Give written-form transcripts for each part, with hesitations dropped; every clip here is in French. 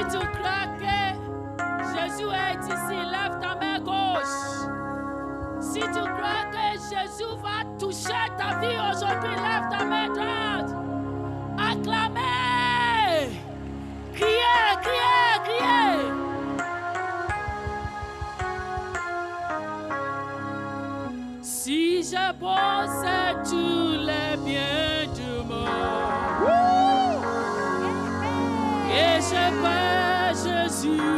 tu crois que Jésus est ici, lève ta main gauche. Si tu crois que Jésus va toucher ta vie aujourd'hui, lève ta main droite. Acclamez. Criez, criez, criez. Si je possède tous les biens du monde et je perds Jésus,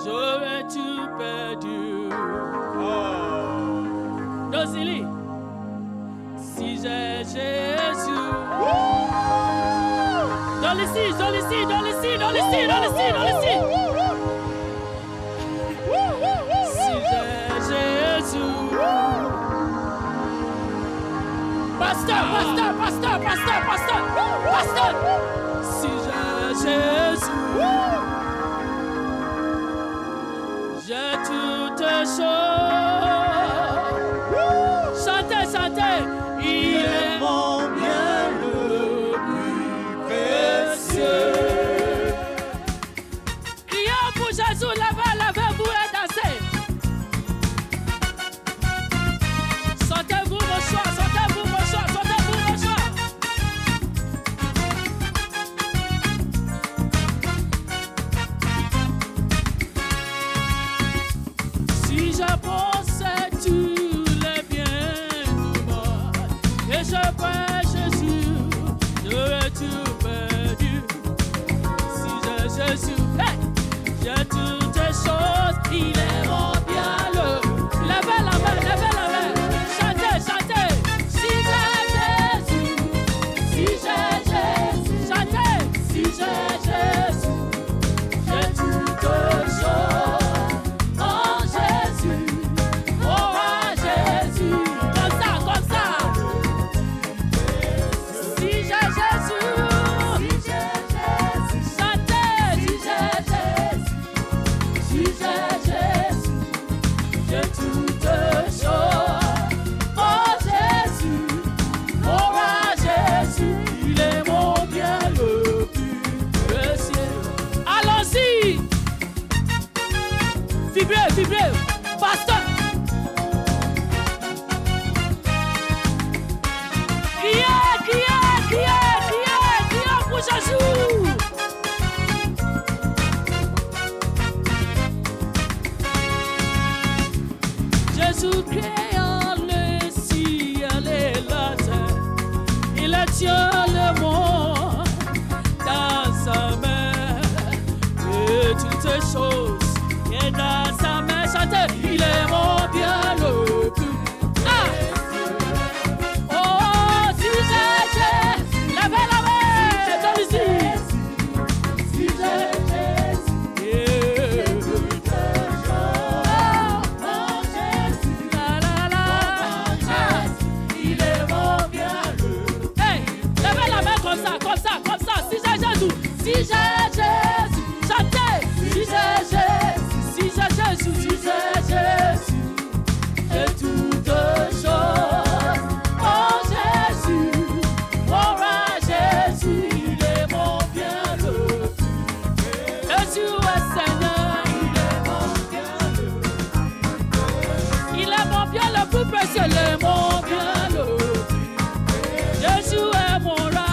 j'aurais tout perdu. Dosili, si j'ai Jésus, dans ici, dans ici, dans ici, dans ici, dans ici, dans ici. Si j'ai Jésus, pasteur, pasteur, pasteur, pasteur, pasteur, pasteur. Si j'ai Jésus, j'ai toutes choses. Chantez, chantez. Il est mon bien le plus précieux. Crions pour Jésus, levez-vous et dansez. Sentez-vous vos choix, sentez-vous vos choix, sentez-vous vos choix. Si je possède tous les biens du monde et je perds Jésus, j'aurais tout perdu. Si j'ai Jésus, hey, j'ai toutes les choses, il est mon bien le. Levez la main, levez la main, chantez, chantez. Si j'ai Jésus, si j'ai Jésus, chantez. Si j'ai Jésus, j'ai toutes choses. Oh Jésus, oh Jésus, comme ça, comme ça. Si j'ai Jésus, chantez. Si j'ai Jésus, si j'ai Jésus, j'ai toutes choses. Oh Jésus, oh Jésus, il est mon bien le plus précieux. Allons-y. Vibrez, vibrez, pasteur. Criez, criez, criez, criez, criez pour Jésus. Jésus créant le ciel et la terre, il tient le monde dans sa main et toutes ces choses. Et dans sa main, chantez, il est mon bien le plus. Ah! Oh, si j'ai Jésus, levez la main, dans ici. Si j'ai Jésus, oh Jésus, la la la, il est mon bien le. Hey, levez la main comme ça, comme ça, comme ça. Si j'ai Jésus, si j'ai Jésus, chantez. Si j'ai Jésus, si j'ai Jésus, si j'ai Jésus, j'ai toutes choses. Oh Jésus, oh Jésus, il est mon bien le plus. Jésus est Seigneur, il est mon bien le plus. Il est mon bien le plus précieux, il est mon bien le plus. Jésus est mon roi.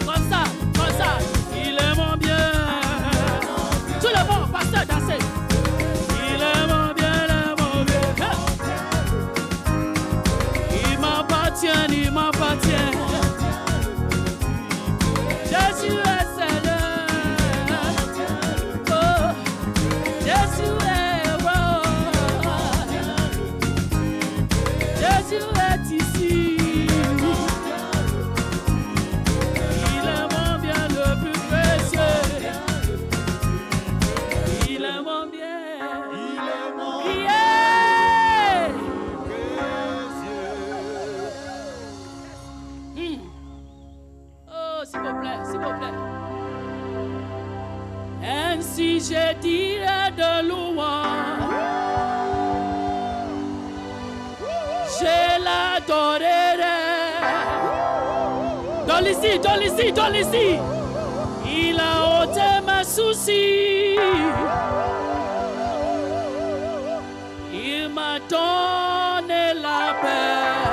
Comme ça, il est mon bien. Tout le monde, pasteur, dansez. Il est mon bien, il est mon bien. Il m'appartient, il m'appartient. Jésus est Seigneur. Oh, Jésus est roi. Jésus est ici. Il est mon bien le plus précieux. Il est mon bien. Il est mon bien. Oh, s'il vous plaît, s'il vous plaît. Ainsi je dirai de louange. Je l'adorerai. Dans Dolizy. Il a ôté mes soucis. Il m'a donné la paix.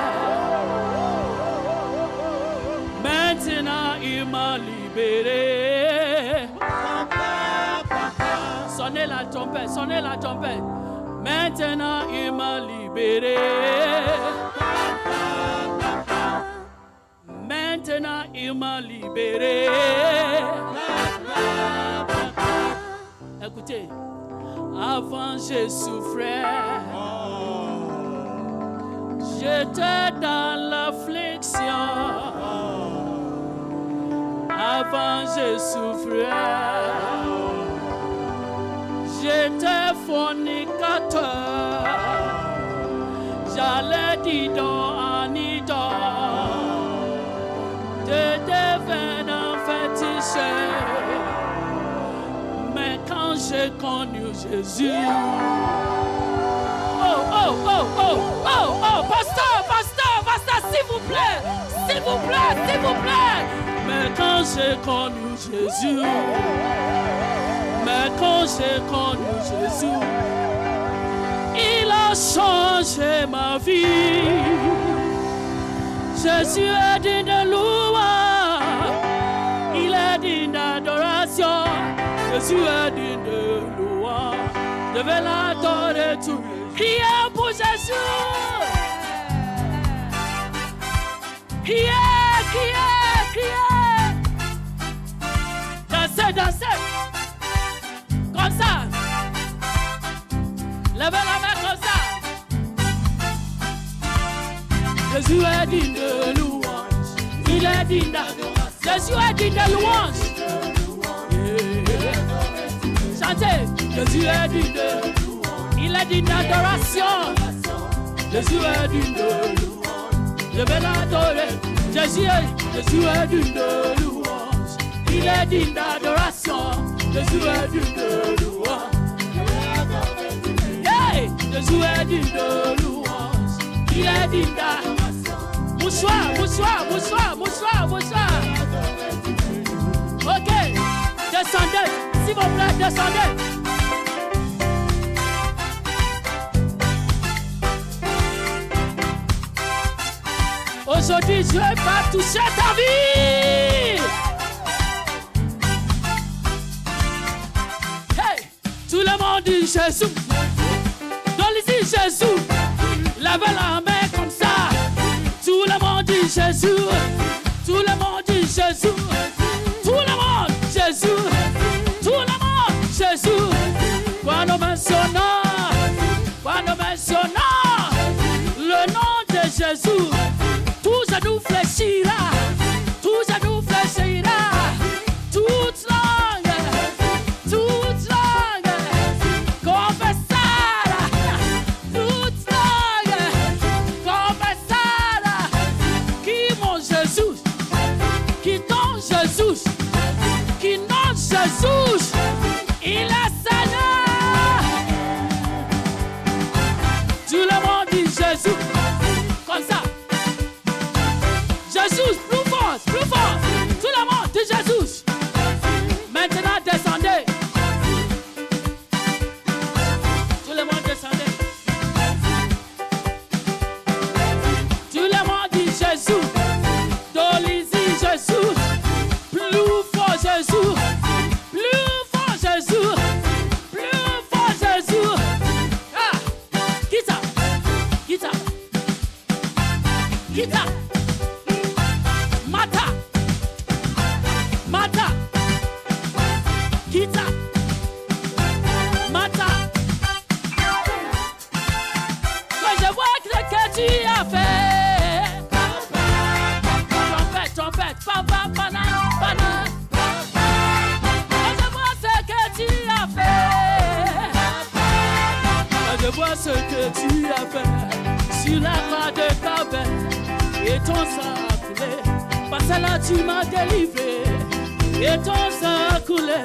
Maintenant, il m'a libéré. Sonnez la trompette. Maintenant, il m'a libéré. Maintenant, il m'a libéré. Écoutez, avant je souffrais, j'étais dans l'affliction. Avant je souffrais, j'étais fornicateur. J'allais d'idole en idole. De devenir fétiche. Mais quand j'ai connu Jésus, pasteur, s'il vous plaît, mais quand j'ai connu Jésus, il a changé ma vie. Jésus est digne de louange, il est digne d'adoration. Jésus est digne de louange, je vais l'adorer tout. Criez pour Jésus. Criez. Dansez. Comme ça. Levez la main comme ça. Jésus est digne de louange, il est digne d'adoration. Jésus est digne de louange. Chantez. Jésus est digne de louange, il est digne d'adoration. Jésus est digne de louange, je vais l'adorer. Jésus est digne de louange, il est digne d'adoration. Jésus est digne de louange, hey! Jésus est digne de louange, il est digne d'adoration. Mouchoir. Ok, descendez, s'il vous plaît, descendez. Aujourd'hui, Dieu va toucher ta vie. Hey, tout le monde dit Jésus. Donnez-y Jésus. Levez la main comme ça. Tout le monde dit Jésus. Tout le monde dit Jésus. Tout le monde Jésus. Tout le monde Jésus. Quand nous mentionnons le nom de Jésus, tout genou fléchira. Toute langue confessera. Toute langue confessera. Qui mon Jésus, qui ton Jésus, qui non Jésus, il est Seigneur. Tout le monde dit Jésus. Comme ça. Jésus, plus fort. Tout le monde dit Jésus. Maintenant, descendez. Tout le monde descendez. Tout le monde dit Jésus. Dolizy Jésus. Plus fort Jésus. Ah, guitare. Mata. Guitare. Mata. Quand je vois ce que tu as fait. Trompette. Pana. Quand je vois ce que tu as fait. Quand je vois ce que tu as fait. Sur la croix de Calvaire. Et ton sang a coulé. Parce que là tu m'as délivré. Et ton sang a coulé.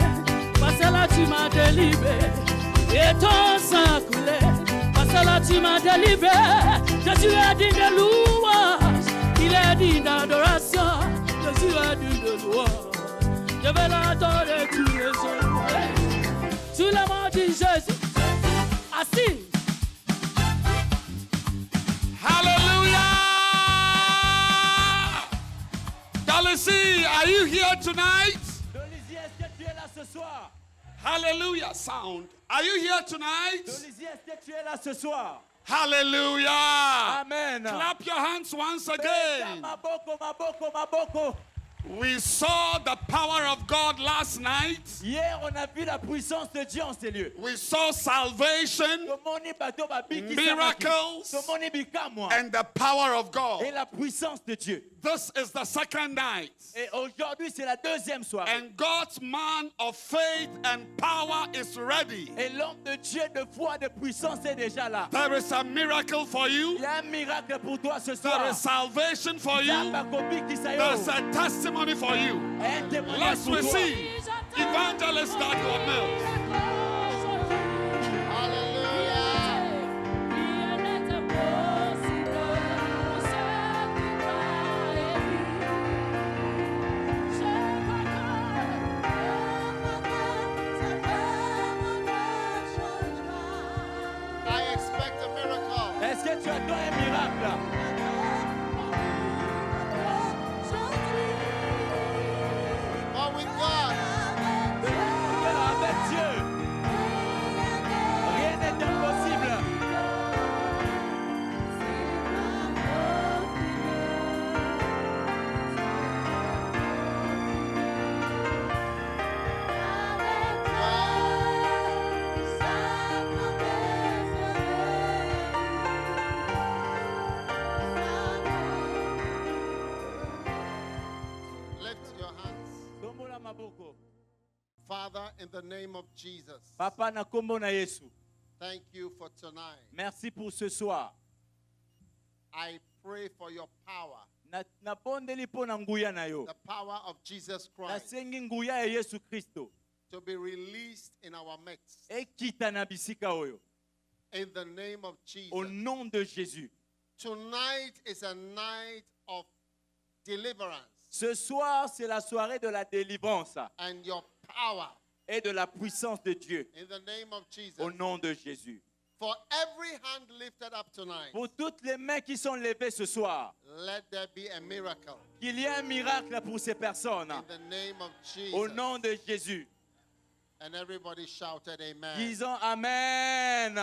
Parce que là tu m'as délivré. Et ton sang a coulé. Parce que là tu m'as délivré. Jésus est digne de louange. Il est digne d'adoration. suis digne de louange. Je vais l'adorer tous les jours. Sur le mont de Jésus, assis. Hallelujah! Dolisie, are you here tonight? Dolisie, est-ce que tu es là ce soir? Hallelujah, sound. Are you here tonight? Dolisie, est-ce que tu es là ce soir? Hallelujah! Amen. Clap your hands once again. Maboko, maboko, maboko. We saw the power of God last night. Hier, on a vu la puissance de Dieu en ces lieux. We saw salvation, miracles, and the power of God. Et la puissance de Dieu. This is the second night. Et aujourd'hui, c'est la deuxième soirée. And God's man of faith and power is ready. Et l'homme de Dieu de foi, de puissance est déjà là. There is a miracle for you. Il y a un miracle pour toi ce soir. There is salvation for you. There is a testimony for you. Let's receive Evangelist Daniel Mills. Est-ce que tu attends un miracle? Oh, with God. Avec Dieu, rien n'est impossible. Lift your hands. Tombola maboko. Father, in the name of Jesus, Papa na kombo na Yesu. thank you for tonight. Merci pour ce soir. I pray for your power, Na bondeli po na nguya na yo. the power of Jesus Christ, Nasengi nguya ya Yesu Kristo. to be released in our midst. Ekita na bisika oyo. In the name of Au Jesus. nom de Jésus. Tonight is a night of deliverance, Ce soir, c'est la soirée de la délivrance and your power. et de la puissance de Dieu. In the name of Jesus. Au nom de Jésus. For every hand lifted up tonight, Pour toutes les mains qui sont levées ce soir, let there be a miracle. qu'il y ait un miracle pour ces personnes. In the name of Au Jesus. nom de Jésus. And everybody shouted amen. Disons Amen.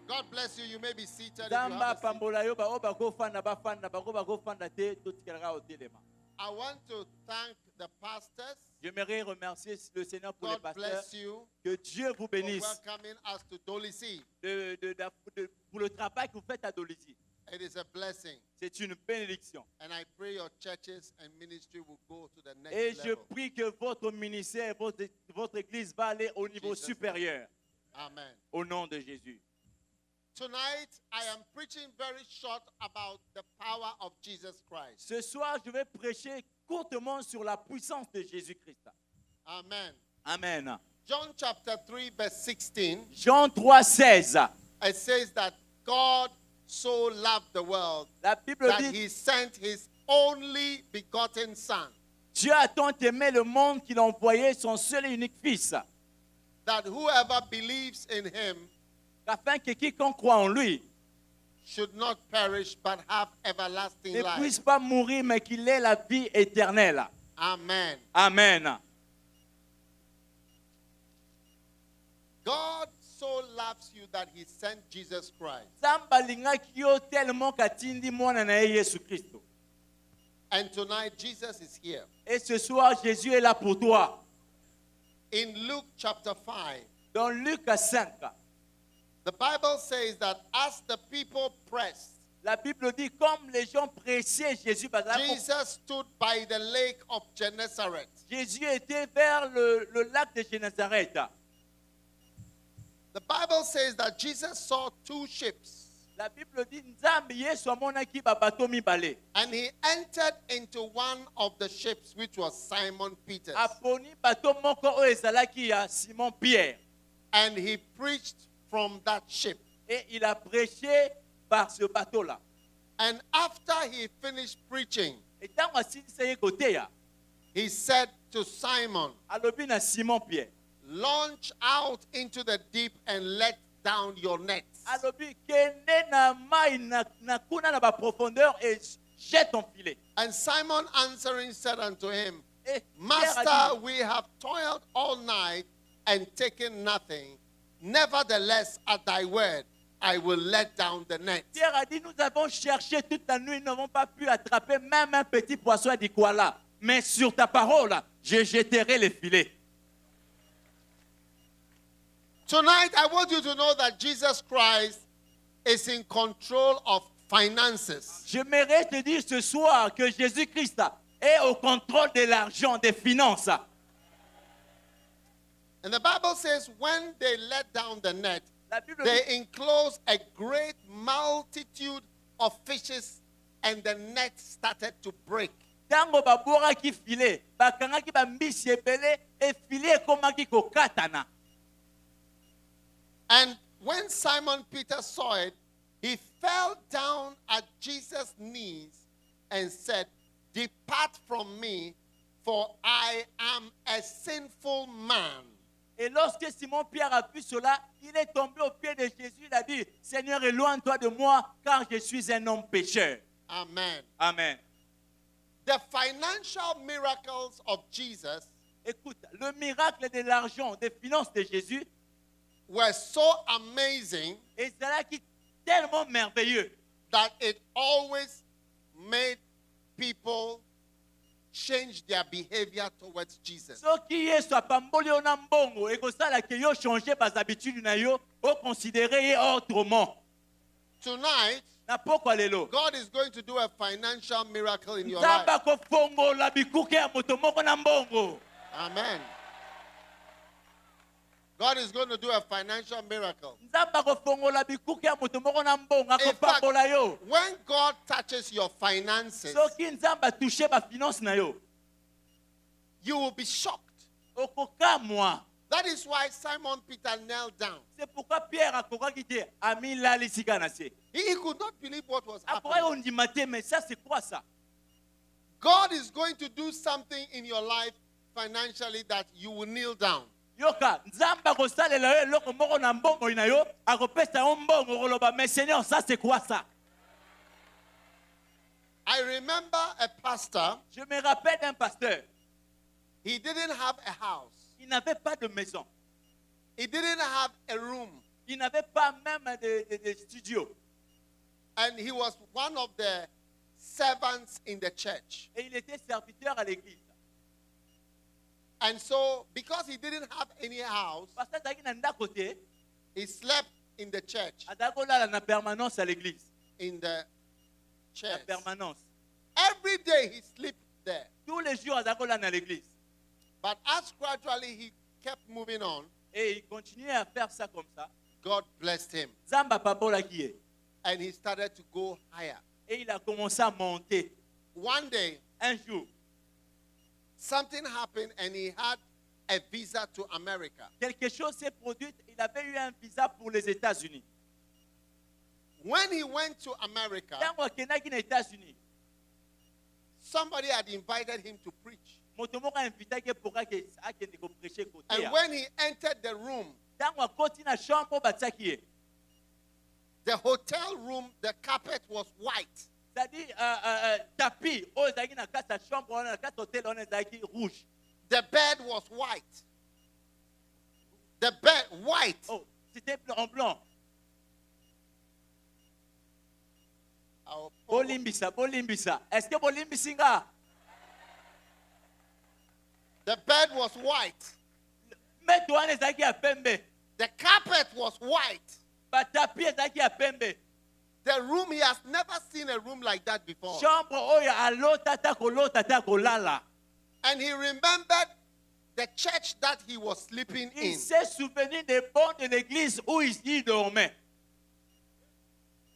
God bless you. You may be seated. If you have Zamba a seat. pambola yo ba bako fanda bafanda bako fanda te totikelaka otelema. I want to thank the pastors. J'aimerais remercier le Seigneur pour les God pasteurs. bless you Que Dieu vous for bénisse welcoming us to Dolisie. pour le travail que vous faites à Dolisie. It is a blessing. C'est une bénédiction. And I pray your churches and ministry will go to the next Et je level. prie que votre ministère, votre église va aller au niveau Jesus. supérieur. Amen. Au nom de Jésus. Tonight, I am preaching very short about the power of Jesus Christ. Ce soir, je vais prêcher courtement sur la puissance de Jésus-Christ. Amen. Amen. John chapter 3, verse 16, Jean 3,16. it says that God so loved the world La Bible that dit, he sent his only begotten Son, Dieu a tant aimé le monde qu'il a envoyé son seul et unique Fils, that whoever believes in him afin que quiconque croit en lui should not perish but have everlasting ne life. puisse pas mourir, mais qu'il ait la vie éternelle. Amen. Amen. God so loves you that he sent Jesus Christ. Nzambe alingaki yo tellement qu'atindi mwana na ye Yesu Kristo. And tonight Jesus is here. Et ce soir, Jésus est là pour toi. In Luke chapter 5, Dans Luc 5, the Bible says that as the people pressed, la Bible dit comme les gens pressaient Jésus, parce que Jesus stood by the lake of Gennesaret. Jésus était vers le lac de Génézareth. The Bible says that Jesus saw two ships La Bible dit Nzambe Yesu amonaki ba bato mibale. and he entered into one of the ships, which was Simon Peter's, Aponi bato moko oyo ezalaki ya Simon Pierre. and he preached from that ship. Et il a prêché par ce bateau-là. And after he finished preaching, Et ntango asilisa ye koteya, he said to Simon, alobi na Simon Pierre, launch out into the deep and let down your nets. alobi kende na mai na kuna na ba profondeur et jette ton filet. And Simon answering said unto him, Et Pierre a Master, dit, we have toiled all night and taken nothing. Nevertheless, at thy word, I will let down the net. Pierre a dit, nous avons cherché toute la nuit, nous n'avons pas pu attraper même un petit poisson. Il dit quoi là? Mais sur ta parole, je jetterai les filets. Tonight, I want you to know that Jesus Christ is in control of finances. J'aimerais te dire ce soir que Jésus-Christ est au contrôle de l'argent, des finances. And the Bible says when they let down the net, La Bible dit, they enclosed a great multitude of fishes and the net started to break. tango baboraki filet, bakangaki bambisi ebele, et filet ekomaki kokatana. And when Simon Peter saw it, he fell down at Jesus' knees and said, Depart from me, for I am a sinful man. Et lorsque Simon Pierre a vu cela, il est tombé aux pieds de Jésus. Il a dit, Seigneur, éloigne-toi de moi, car je suis un homme pécheur. Amen. Amen. The financial miracles of Jesus Écoute, le miracle de l'argent, des finances de Jésus, were so amazing et cela qui est tellement merveilleux that it always made people change their behavior towards Jesus. soki yesu apamboli yo na mbongo ekosala ke yo changer bazabitude na yo oconsidere ye autrement Tonight, na pokwa lelo God is going to do a financial miracle in your life. nzambe akofongola bikuke ya moto moko na mbongo. Amen. God is going to do a financial miracle. Nzambe akofongola bikuke ya moto moko na mbongo, In fact, akopambola yo. when God touches your finances, Soki nzambe atouche bafinance na yo, you will be shocked. okokamwa. That is why Simon Peter knelt down. C'est pourquoi Pierre akokaki te amilali sika na se. He could not believe what was Akoki happening. ondima te, mais ça c'est quoi ça? God is going to do something in your life financially that you will kneel down. Yoka, nzambe akosalela yo eloko moko na mbongo na yo, akopesa yo mbongo koloba, mais Seigneur, ça c'est quoi ça? I remember a pastor, Je me rappelle d'un pasteur, he didn't have a house. il n'avait pas de maison, He didn't have a room. il n'avait pas même de studio. And he was one of the servants in the church. Et il était serviteur à l'église. And so, because he didn't have any house, Parce que azalaki na ndako te, he slept in the church. azalaki kolala na permanence à l'église. In the Na church. permanence. Every day he slept there. Tous les jours, azalaki kolala na l'église. But as gradually he kept moving on, Et il continuait à faire ça comme ça. God blessed him. Nzambe apambolaki ye. And he started to go higher. Et il a commencé à monter. One day, Un jour, something happened and he had a visa to America. quelque chose s'est produit. Il avait eu un visa pour les États-Unis. When he went to America, Ntango akendaki na États-Unis, somebody had invited him to preach. moto moko ainvitaki ye pour akende koprêcher kote And ya. when he entered the room, Ntango akoti na chambre batiaki ye. the hotel room, the carpet was white. C'est-à-dire tapis oyo ezalaki na kati ya chambre wana na kati ya hotel wana ezalaki rouge. The bed was white. The bed white. Oh, c'était en blanc. Bolimbisa, bolimbisa. Est-ce que bolimbisi nga? The bed was white. Mbeto wana ezalaki ya pembe. The carpet was white. Batapi ezalaki ya pembe. The room, he has never seen a room like that before. Chambre oyo alota ta kolala. And he remembered the church that he was sleeping Il in. s'est souvenu des bancs de l'église où il dormait.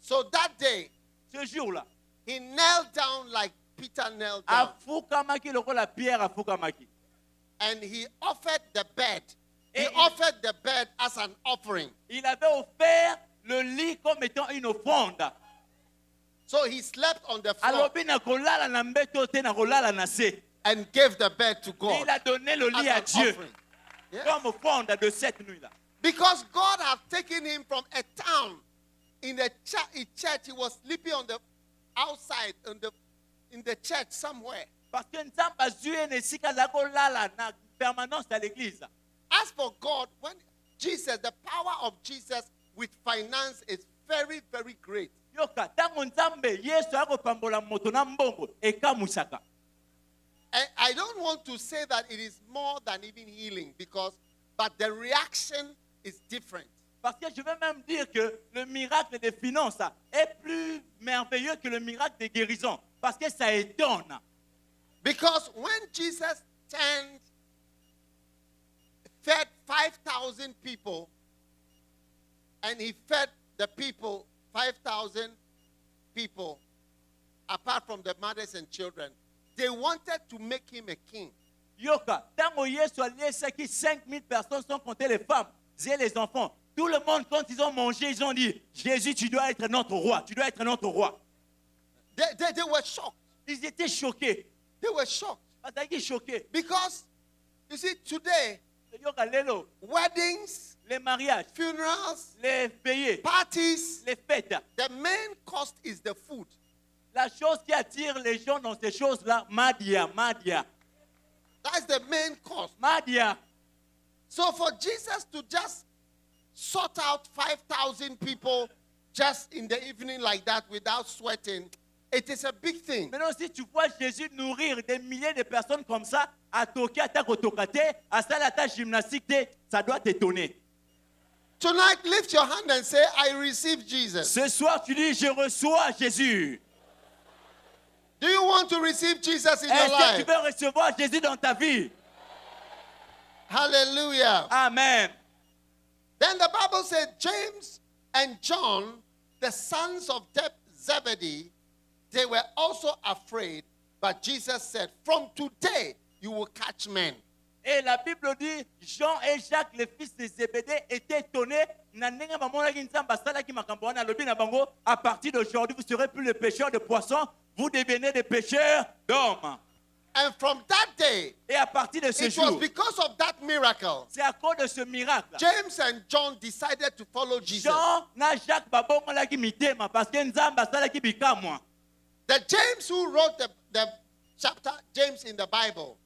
So that day, Ce jour-là, he knelt down like Peter knelt down. afukamaki lokola Pierre afukamaki. And he offered the bed. He Et- offered the bed as an offering. Il avait offert le lit comme étant une offrande. So he slept on the floor alobi na kolala na mbeto te na kolala na se. and gave the bed to God Il a donné le lit à as an Dieu offering. Yeah. comme offrande de cette nuit-là. Because God had taken him from a town in the church. He was sleeping on the outside in the church somewhere. Parce que nzambe azwi ne sika za kolala na permanence à l'église. As for God, when Jesus, the power of Jesus with finance is very, very great. Yoka tango nzambe Yesu akopambola moto na mbongo ekamusaka. And I don't want to say that it is more than even healing but the reaction is different. Parce que je veux même dire que le miracle des finances est plus merveilleux que le miracle des guérisons. Parce que ça étonne. Because when Jesus fed 5,000 people, and he fed the people, 5,000 people, apart from the mothers and children, they wanted to make him a king. Yoka, tango Yesu aliesaki 5,000 personnes sans compter les femmes et les enfants. Tout le monde, quand ils ont mangé, ils ont dit, Jésus, tu dois être notre roi. Tu dois être notre roi. They were shocked. Ils étaient choqués. They were shocked. Ils étaient choqués. Because, you see, today, Yoka lelo, weddings, les mariages, funerals, les payés, parties, les fêtes. the main cost is the food. La chose qui attire les gens dans ces choses-là, Madia. That's the main cost. Madia. So for Jesus to just sort out 5,000 people just in the evening like that without sweating, it is a big thing. Maintenant, si tu vois Jésus nourrir des milliers de personnes comme ça, à toquer, à takotokate, à salata gymnastique, ça doit t'étonner. Tonight, lift your hand and say, I receive Jesus. Ce soir, tu dis, je reçois Jésus. Do you want to receive Jesus in your Est-ce que tu life? veux recevoir Jésus dans ta vie? Hallelujah. Amen. Then the Bible said, James and John, the sons of Zebedee, they were also afraid. But Jesus said, from today, you will catch men. Et la Bible dit, Jean et Jacques, les fils de Zébédée, étaient étonnés. À partir d'aujourd'hui, vous ne serez plus les pêcheurs de poissons, vous devenez des pêcheurs d'hommes. And from that day, Et à partir de ce it was jour, because of that miracle, c'est à cause de ce miracle. James and John decided to follow Jesus. Jean na Jacques babongolaki mitema parce que Nzambe asalaki bikamwa. The James who wrote the chapter, James in the Bible,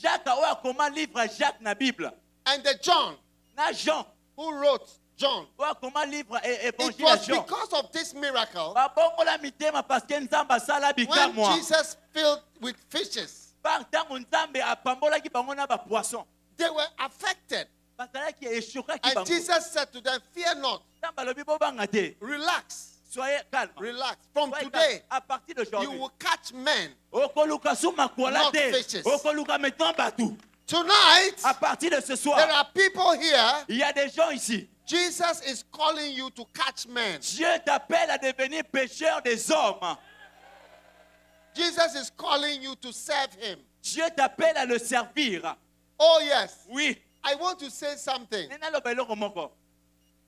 Jacques oyo akoma livre Jacques na Bible. and the John Na Jean who wrote John. oyo akoma livre It évangile à was Jean. because of this miracle Babongola mitema parce que Nzambe asala when bikamwa. Jesus filled with fishes, Par ntango Nzambe apambolaki bango na bapoisson. they were affected. Bazalaki eshokaki And bango. Jesus said to them, fear not, Nzambe alobi bobanga te. relax, Soyez calme. relax. From Soyez today, calme. À partir you d'aujourd'hui, will catch men. okoluka su makola Not te. fishes. Okoluka maintenant batou. Tonight, À partir de ce soir, there are people here, il y a des gens ici. Jesus is calling you to catch men. Dieu t'appelle à devenir pécheur des hommes. Jesus is calling you to serve him. Dieu t'appelle à le servir. Oh, yes. Oui. I want to say something. Nena loba eloko moko.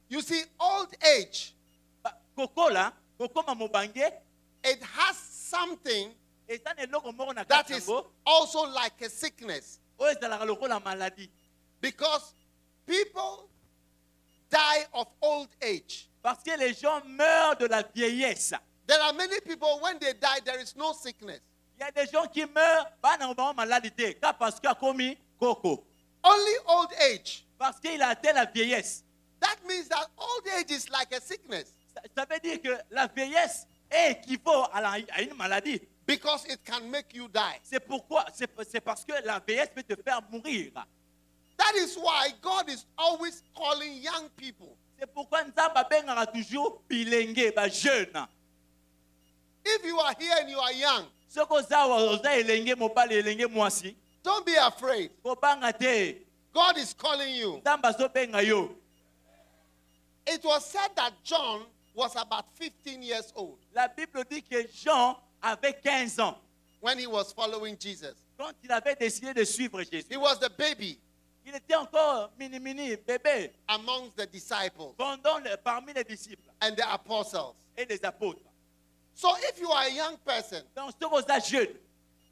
You see, old age, Koko la, koko mamobange, it has something eza na eloko moko na that kati is yango, also like a sickness. oyo ezalaka lokola maladie. Because people die of old age. Parce que les gens meurent de la vieillesse. There are many people, when they die, there is no sickness. Il y a des gens qui meurent, bana ba maladie te, ka parce que akomi koko. Only old age. Parce qu'il a atteint la vieillesse. That means that old age is like a sickness Ça veut dire que la vieillesse équivaut à une maladie. because it can make you die. C'est pourquoi, c'est parce que la vieillesse peut te faire mourir. That is why God is always calling young people. C'est pourquoi Nzambe abengaka toujours bilenge, ba jeune. If you are here and you are young, Soki oza elenge mobali elenge mwasi, don't be afraid. kobanga te. God is calling you. Nzambe azobenga yo. It was said that John was about 15 years old La Bible dit que Jean avait 15 ans when he was following Jesus. quand il avait décidé de suivre Jésus. He was the baby Il était encore mini, bébé, amongst the disciples parmi les disciples and the apostles. et les apôtres. So if you are a young person, Donc, si vous êtes jeune,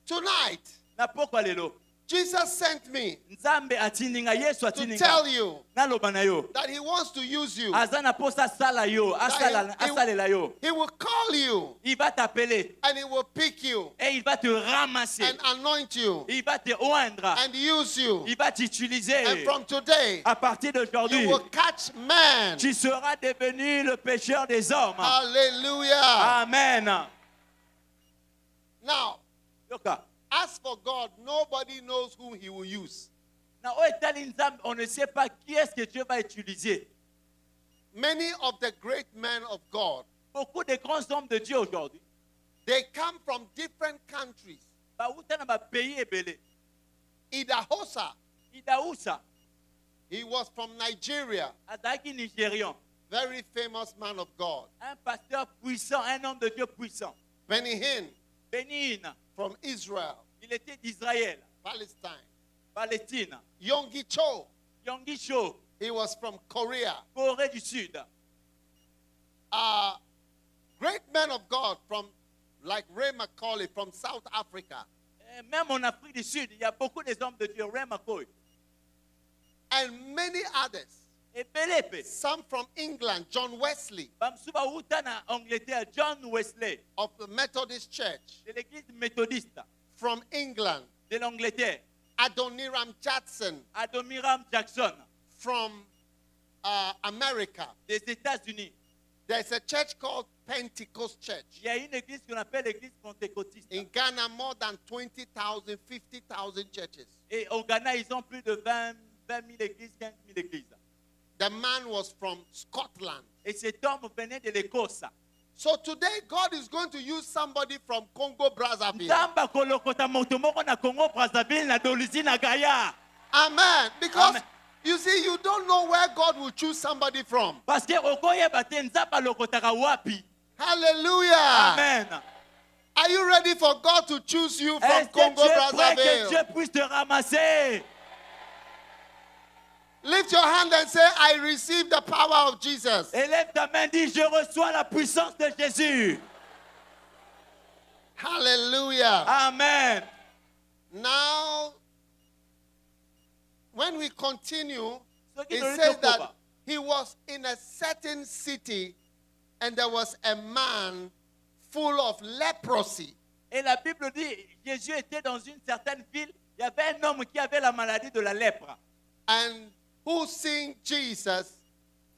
tonight, n'importe lelo. Jesus sent me Nzambe atininga Yesu to atininga. tell you Naloba na yo. that he wants to use you. Azana posa sala yo, asalela yo. He will call you Il va t'appeler and he will pick you et il va te ramasser. and anoint you Il va te oindre. and use you. Il va t'utiliser. And from today, À partir d'aujourd'hui, you will catch men. tu seras devenu le pécheur des hommes. Hallelujah. Amen. Now, Yoka. as for God, nobody knows who he will use. Na oetali Nzambe, on ne sait pas qui est-ce que Dieu va utiliser. Many of the great men of God, Beaucoup de grands hommes de Dieu aujourd'hui, they come from different countries. bauta na ba pays ebele. Idahosa, Idaousa, he was from Nigeria, azalaki Nigérian, very famous man of God. un pasteur puissant, un homme de Dieu puissant. Benny Hinn Bénin, from Israel, il était d'Israël, Palestine. Palestine. Yonggi Cho, Yonggi Cho, he was from Korea. Corée du Sud. Great men of God from, like Ray McCauley from South Africa. Même en Afrique du Sud, il y a beaucoup des hommes de Dieu. Ray McCoy. And many others. Et Belepe. Some from England, John Wesley Bamsuba Uta na Angleterre, John Wesley, of the Methodist Church de l'église méthodiste from England. de l'Angleterre. Adoniram Judson Adoniram Jackson, from America. des États-Unis. There's a church called Pentecost Church. Il y a une église qu'on appelle l'église pentecôtiste. In Ghana, more than 20,000, 50,000 churches. Et au Ghana, ils ont plus de 20 000 églises, 15 000 églises. The man was from Scotland. Et cet homme venait de l'Écosse. So today, God is going to use somebody from Congo Brazzaville. Nzamba kolokota moto moko na Congo Brazzaville na Doluzi na Gaïa. Amen. Because Amen. you see, you don't know where God will choose somebody from. Parce que okoyeba te nzamba lokotaka wapi. Hallelujah. Amen. Are you ready for God to choose you from Est-ce que Congo tu es prêt que Brazzaville? Dieu puisse te ramasser? Lift your hand and say, I receive the power of Jesus. Élève ta main, dis, je reçois la puissance de Jésus. Hallelujah. Amen. Now, when we continue, Ce qui it nous says dit that pourquoi. he was in a certain city and there was a man full of leprosy. Et la Bible dit, Jésus était dans une certaine ville, il y avait un homme qui avait la maladie de la lèpre. And who seeing Jesus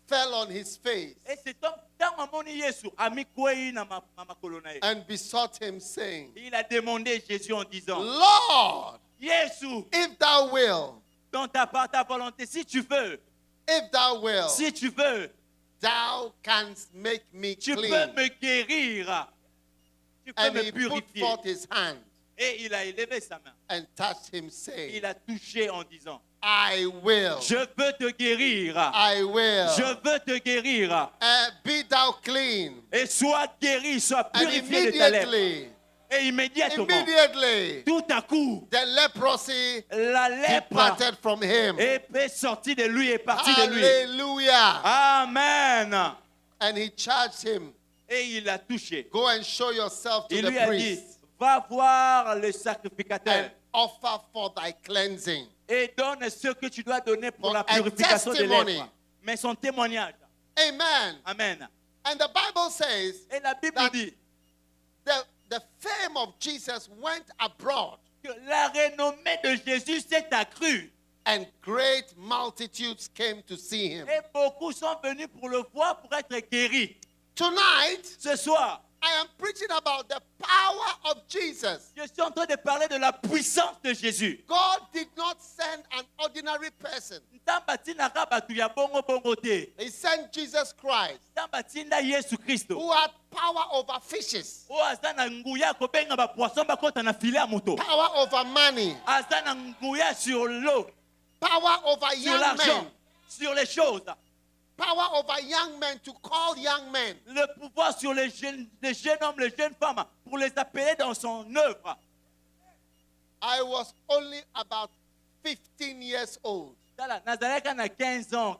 fell on his face Et cet homme, quand amoni Yesu, a mis kwei na makolo na ye. and besought him, saying, Il a demandé Jésus en disant, Lord, Yesu, if thou will, dans ta volonté, si tu veux, if thou will, si tu veux, thou canst make me tu peux clean. me guérir. Tu peux And me he put purifier. forth his hand Et il a élevé sa main. and touched him, saying, Il a touché en disant, I will, je veux te guérir. I will. Je veux te guérir. Be thou clean. Et sois guéri, sois And purifié de ta lèpre. immediately, Et immédiatement, immediately, tout à coup, the leprosy la lèpre departed from him. est sortie de lui, est partie de lui. Hallelujah. Amen. And he charged him, Et il l'a touché. go and show yourself to Il the lui a dit, priest va voir le sacrificateur and offer for thy cleansing. et donne ce que tu dois donner pour For la a purification des testimony. lèpres. Mais son témoignage. Amen. Amen. And the Bible says Et la Bible that dit the fame of Jesus went abroad que la renommée de Jésus s'est accrue. and great multitudes came to see him. Et beaucoup sont venus pour le voir, pour être guéris. Tonight, Ce soir, I am preaching about the power of Jesus. je suis en train de parler de la puissance de Jésus. God did not send an ordinary person. Nzambe atinaka bato ya bongo bongo te. He sent Jesus Christ, Nzambe atinda Yesu Kristo. who had power over fishes, Oyo aza na nguya kobenga ba poisson bakota na filet ya moto. power over money, Aza na nguya sur l'eau, power over sur young l'argent, men, sur les choses. power over young men to call young men. Le pouvoir sur les jeunes hommes, les jeunes femmes, pour les appeler dans son œuvre. I was only about 15 years old Tala, nazalaka na 15 ans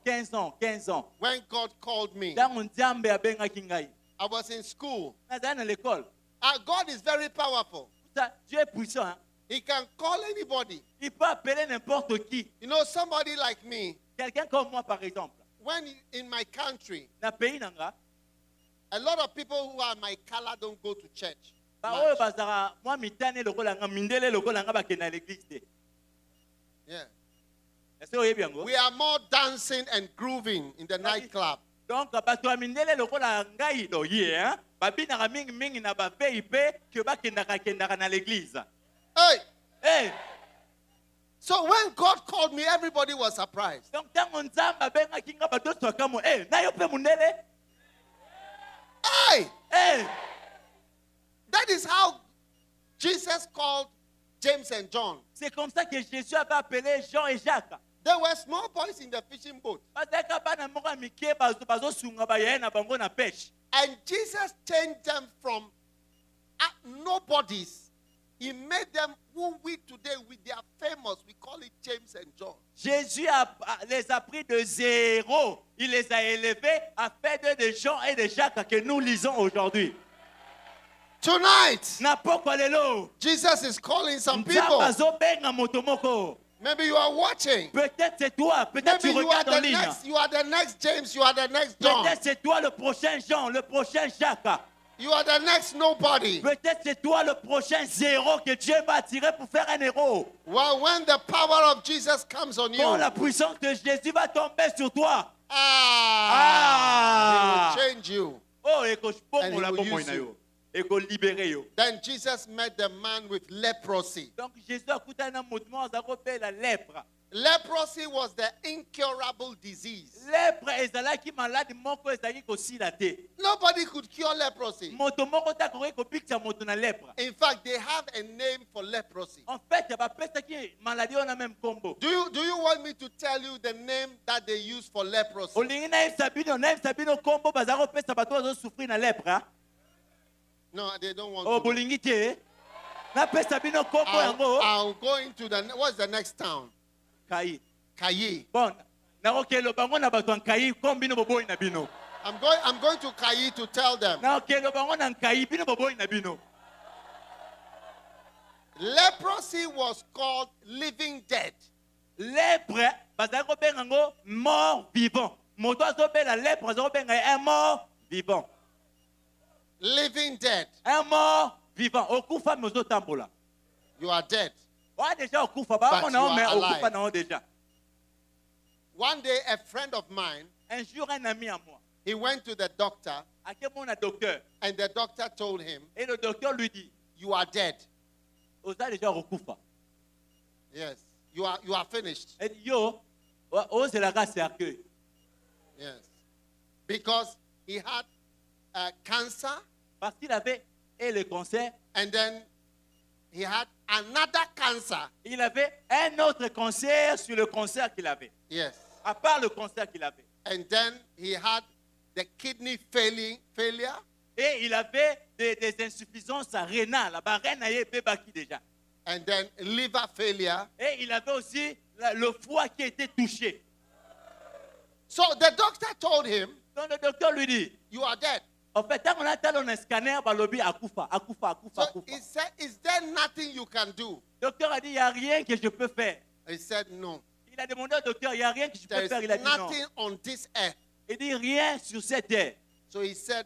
when God called me. ntango Nzambe abengaki ngai. I was in school. Nazali na l'école. God is very powerful. Dieu est puissant. Hein? He can call anybody. Il peut appeler n'importe qui. You know, somebody like me, Quelqu'un comme moi, par exemple. when in my country, Dans le pays, nanga, a lot of people who are my color don't go to church. oyo bazara moi mitane lokola nga mindele lokola nga bakenda na l'église te. Yeah. Est-ce que vous voyez bien? We are more dancing and grooving in the nightclub. Donc bato ya mindele lokola ngai do ye hein. Babinaka mingi mingi na ba VIP que bakendaka na l'église. Hey! Hey! So when God called me, everybody was surprised. Donc tango nzamba benga kinga bato soka mo eh na yo pe mundele. Hey! Hey! That is how Jesus called James and John. C'est comme ça que Jésus avait appelé Jean et Jacques. There were small boys in the fishing boat. Parce que bana moka mike bazo sunga ba ye na bango na pêche. And Jesus changed them from nobodies. He made them who we today, they are famous. We call it James and John. Jésus les a pris de zéro. Il les a élevés à faire de Jean et de Jacques que nous lisons aujourd'hui. Tonight, Jesus is calling some people. Maybe you are watching. Peut-être c'est toi. Peut-être tu regardes en ligne. You are the next James. You are the next John. Peut-être c'est toi le prochain Jean, le prochain Jacques. You are the next nobody. Peut-être c'est toi le prochain zéro que Dieu va attirer pour faire un héros. Well, when the power of Jesus comes on you, quand la puissance de Jésus va tomber sur toi, He will change you. And he will use you. Then Jesus met the man with leprosy. Donc Jésus a écouté un homme la lèpre. Leprosy was the incurable disease. Nobody could cure leprosy. In fact, they have a name for leprosy. Do you want me to tell you the name that they use for leprosy? No, they don't want to. I'll go into what's the next town? Kayi. Bon, I'm going to Kayi to tell them. Leprosy was called living dead. Lèpre, mort vivant. Mort vivant. Living dead. Un mort vivant. You are dead. But you are alive. One day, a friend of mine, he went to the doctor, and the doctor told him, you are dead. Yes, you are finished. Yes, because he had cancer, and then he had another cancer. Il avait un autre cancer sur le cancer qu'il avait. Yes. À part le cancer qu'il avait. And then he had the kidney failure. Et il avait des insuffisances rénales. Déjà. And then liver failure. Et il avait aussi le foie qui était touché. So the doctor told him, donc le docteur lui dit, you are dead. En fait, tant qu'on a un scanner, akufa. So he said, is there nothing you can do? Le docteur a dit, il n'y a rien que je peux faire. He said, no. Il a demandé au docteur, il n'y a rien que je peux faire. Il a dit non. Nothing on this earth. Il dit, rien sur cette terre. So he said,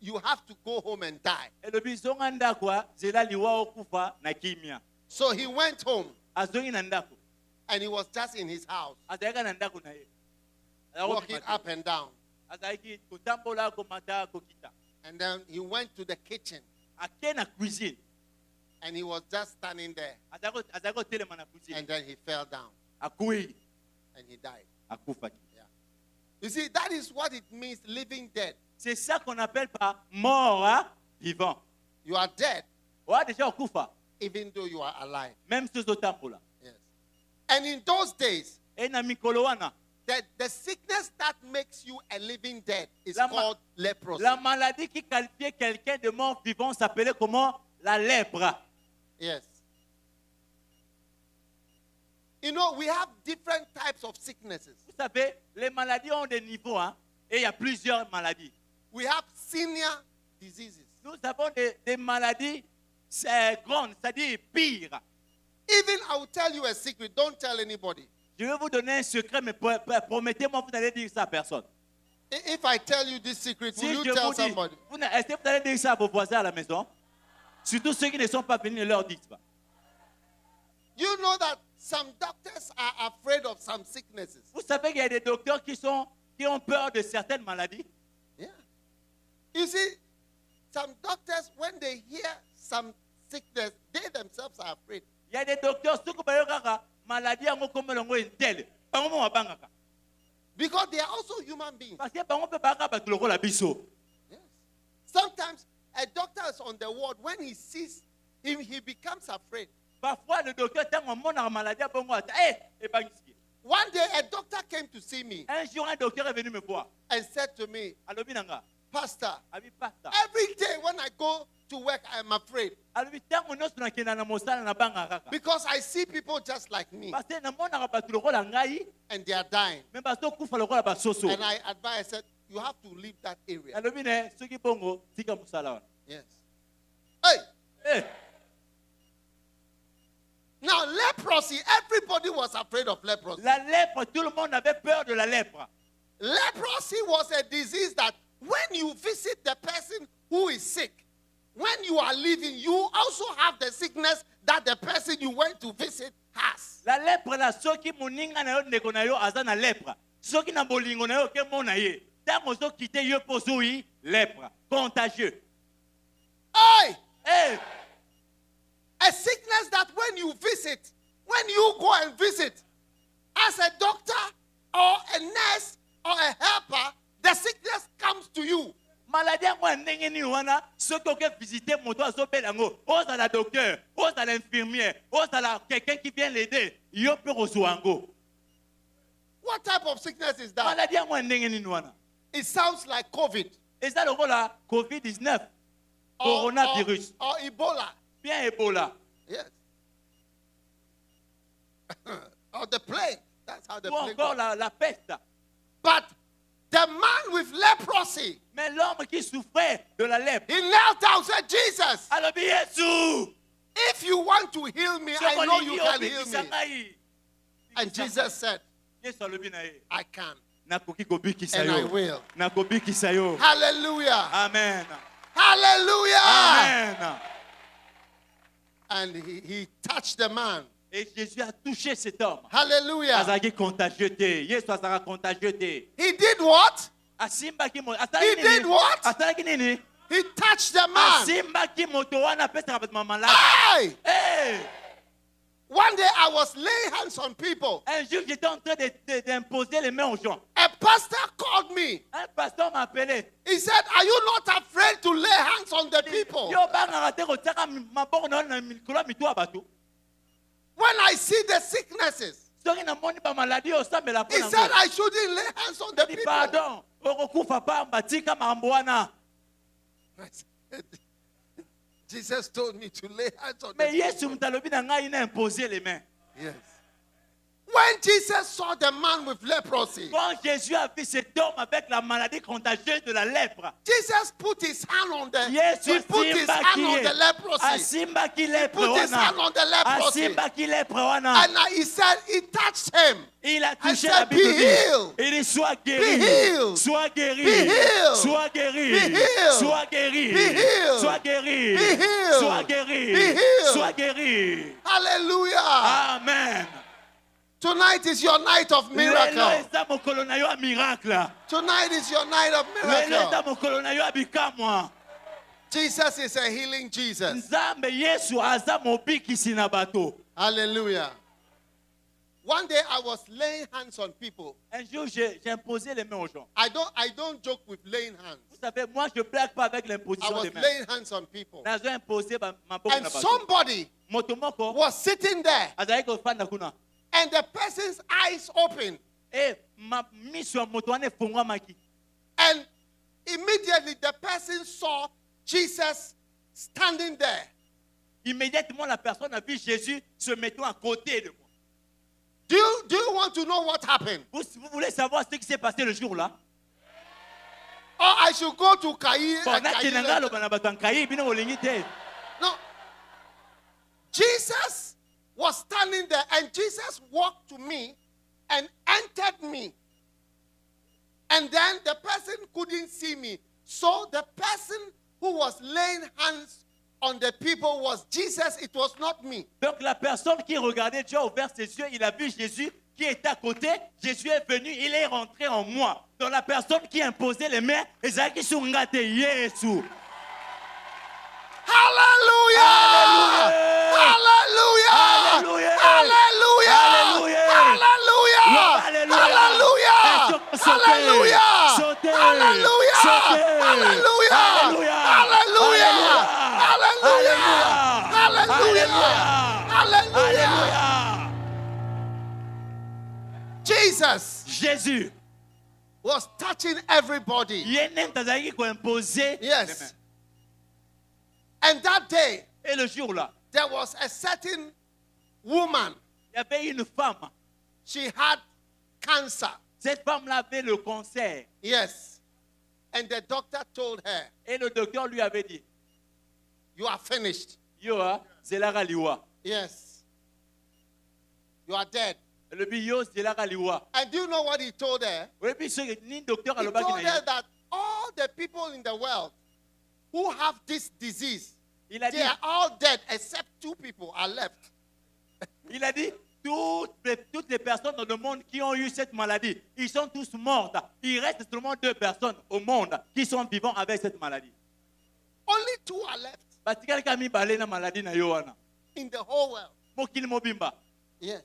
you have to go home and die. Et le bizonganda quoi, zela liwa okufa na kimia. So he went home. Azongi na ndako. And he was just in his house. Azayaka na ndako na ye. Walking up and down. Azayaki kutambola komata kokita. And then he went to the kitchen. Akena cuisine. And he was just standing there. Azako telema na cuisine. And then he fell down. Akui. And he died. Akufa. Yeah. You see, that is what it means living dead. C'est ça qu'on appelle par mort vivant. You are dead. Ouais, déjà okufa. Even though you are alive. Même si otambola. Yes. And in those days, et na mikolo wana, the sickness that makes you a living dead is called leprosy. La maladie qui qualifiait quelqu'un de mort vivant s'appelait comment? La lèpre. Yes. You know, we have different types of sicknesses. Vous savez, les maladies ont des niveaux, hein, et il y a plusieurs maladies. we have senior diseases. Nous avons des maladies grandes, c'est-à-dire pires. Even I will tell you a secret. Don't tell anybody. Je vais vous donner un secret, mais promettez-moi, vous n'allez dire ça à personne. If I tell you this secret, Si will je you tell vous dis, somebody? est-ce que vous allez dire ça à vos voisins à la maison? Surtout ceux qui ne sont pas venus, ne leur dites pas. You know that some doctors are afraid of some sicknesses. Vous savez qu'il y a des docteurs qui ont peur de certaines maladies. Yeah. You see, some doctors, when they hear some sickness, they themselves are afraid. Il y a des docteurs, ceux qui ont maladie, Because they are also human beings. parce que Yes. Sometimes a doctor is on the ward. When he sees him, he becomes afraid. parfois le docteur maladie One day, a doctor came to see me un jour un docteur est venu me voir. and said to me, Alobi nanga, Pastor, abi pastor. every day when I go to work, I am afraid. Alobi tango nyonso nakenda na mosala na banga kaka. Because I see people just like me Parce que namonaka bato lokola ngai, and they are dying. me bazokufa lokola basoso. And I advise, I said, you have to leave that area. Alobi ne soki bongo tika mosala wana. Yes. Hey, Eh, now leprosy, everybody was afraid of leprosy. la lèpre, tout le monde avait peur de la lèpre. Leprosy was a disease that when you visit the person who is sick, when you are leaving, you also have the sickness that the person you went to visit has. La lèpre la soki moninga na yo ndeko na yo aza na lèpre. Soki na bolingo na yo ke mona ye. Tango zo kite yo pozui lèpre, contagieux. Hey! Eh, A sickness that when you visit, when you go and visit, as a doctor or a nurse or a helper, the sickness comes to you. maladie yango ya ndenge nini wana soki oke visiter moto azobela yango ozala docteur, ozala infirmière, ozala quelqu'un qui vient l'aider, yo mpe kozwa yango. What type of sickness is that? Maladie yango ya ndenge nini wana? It sounds like COVID Eza lokola COVID-19, or, coronavirus, or Ebola. bien Ebola. Yes. Or the plague. That's how the Ou plague encore was. la peste. But the man with leprosy, Mais l'homme qui souffrait de la lèpre, he knelt down and said, Jesus, alobi Yesu, if you want to heal me, I know you can heal me. me. And Jesus said, Yesu alobi na ye, I can. nakoki kobikisa And I yo. will. Nakobikisa yo. Hallelujah. Amen. Hallelujah. Amen. And he touched the man. Et Jésus a touché cet homme. Hallelujah. Azaki contagieux te. Yesu azaka contagieux te. He did what? Asimbaki mo. He did what? Asalaki nini? He touched the man. Asimbaki moto wana pesa bato malade. Hey! Hey! One day I was laying hands on people. Un jour, j'étais en train d'imposer les mains aux gens. A pastor called me. Un pasteur m'a appelé. He said, are you not afraid to lay hands on the people? Yo bangaka te kotiaka maboko na yo na mikolo ya mitu ya bato. When I see the sicknesses, Soki namoni ba maladie osambela he mpo said nango. I shouldn't lay hands on the Di people. pardon. Okokufa pamba tika makambo wana. I said, Jesus told me to lay hands on the Mais people. Yesu mtalobi na ngai na imposer les mains. Yes. When Jesus saw the man with leprosy, Quand Jésus a vu cet homme avec la maladie contagieuse de la lèpre, Jesus put his hand on the Yesu he put his hand on the leprosy. asimbaki lèpre Put his hand wana. on the leprosy. Asimbaki lèpre wana. And he said he touched him. Il a touché said, la Bible. "Be healed. Il dit sois Be guéri. healed. Sois guéri. Be healed. Sois guéri. Be healed. Sois guéri. Be healed. Sois guéri. Be healed. Sois guéri. Be healed. Sois guéri. Hallelujah. Amen. Tonight is your night of Lelo miracle. eza mokolo na yo ya miracle. Tonight is your night of Lelo eza miracle. mokolo na yo ya bikamwa. Jesus is a healing Jesus. Nzambe Yesu aza mobikisi na bato. Hallelujah. One day I was laying hands on people. Un jour, j'ai imposé les mains aux gens. I don't joke with laying hands. Vous savez, moi, je ne blague pas avec I l'imposition was des mains. laying hands on people. Nazo imposé ma boca And na bato. somebody Moto moko, was sitting there azali kofanda kuna. and the person's eyes opened. Eh, miso ya moto wana efungwamaki. And immediately the person saw Jesus standing there. Immédiatement, la personne a vu Jésus se mettant à côté de moi. Do you want to know what happened? Vous voulez savoir ce qui s'est passé le jour-là? Or I should go to Kai. No. Jesus was standing there and Jesus walked to me and entered me. And then the person couldn't see me. So the person who was laying hands on the people was Jesus. It was not me. Donc la personne qui regardait, Dieu a ouvert ses yeux, il a vu Jésus qui était à côté. Jésus est venu, il est rentré en moi. Donc la personne qui imposait les mains, Ezaki Sungate Yesu. Hallelujah! Hallelujah! Hallelujah! Hallelujah! Hallelujah! Hallelujah! Hallelujah! Hallelujah! Hallelujah! Sauter! Hallelujah! Sauter! Hallelujah! Hallelujah! Hallelujah! Hallelujah! Hallelujah! Hallelujah! Hallelujah! Jesus Jésus. was touching everybody. Yes. And that day, Et le jour-là, there was a certain woman. il y avait une femme. She had cancer. Cette femme-là avait le cancer. Yes. And the doctor told her, Et le docteur lui avait dit, you are finished. Yo, zelara liwa. Yes. You are dead. Le bio zelara liwa. And do you know what he told her? Et puis ce ni docteur He aloba told ki na her ye. that all the people in the world who have this disease, Il a dit, they are all dead except 2 people are left. il a dit, toutes les personnes dans le monde qui ont eu cette maladie, ils sont tous morts. Il reste seulement 2 personnes au monde qui sont vivants avec cette maladie. Only 2 are left Parce que quelqu'un mi balé na maladie na yoana. in the whole world. Mokili mobimba. Yes.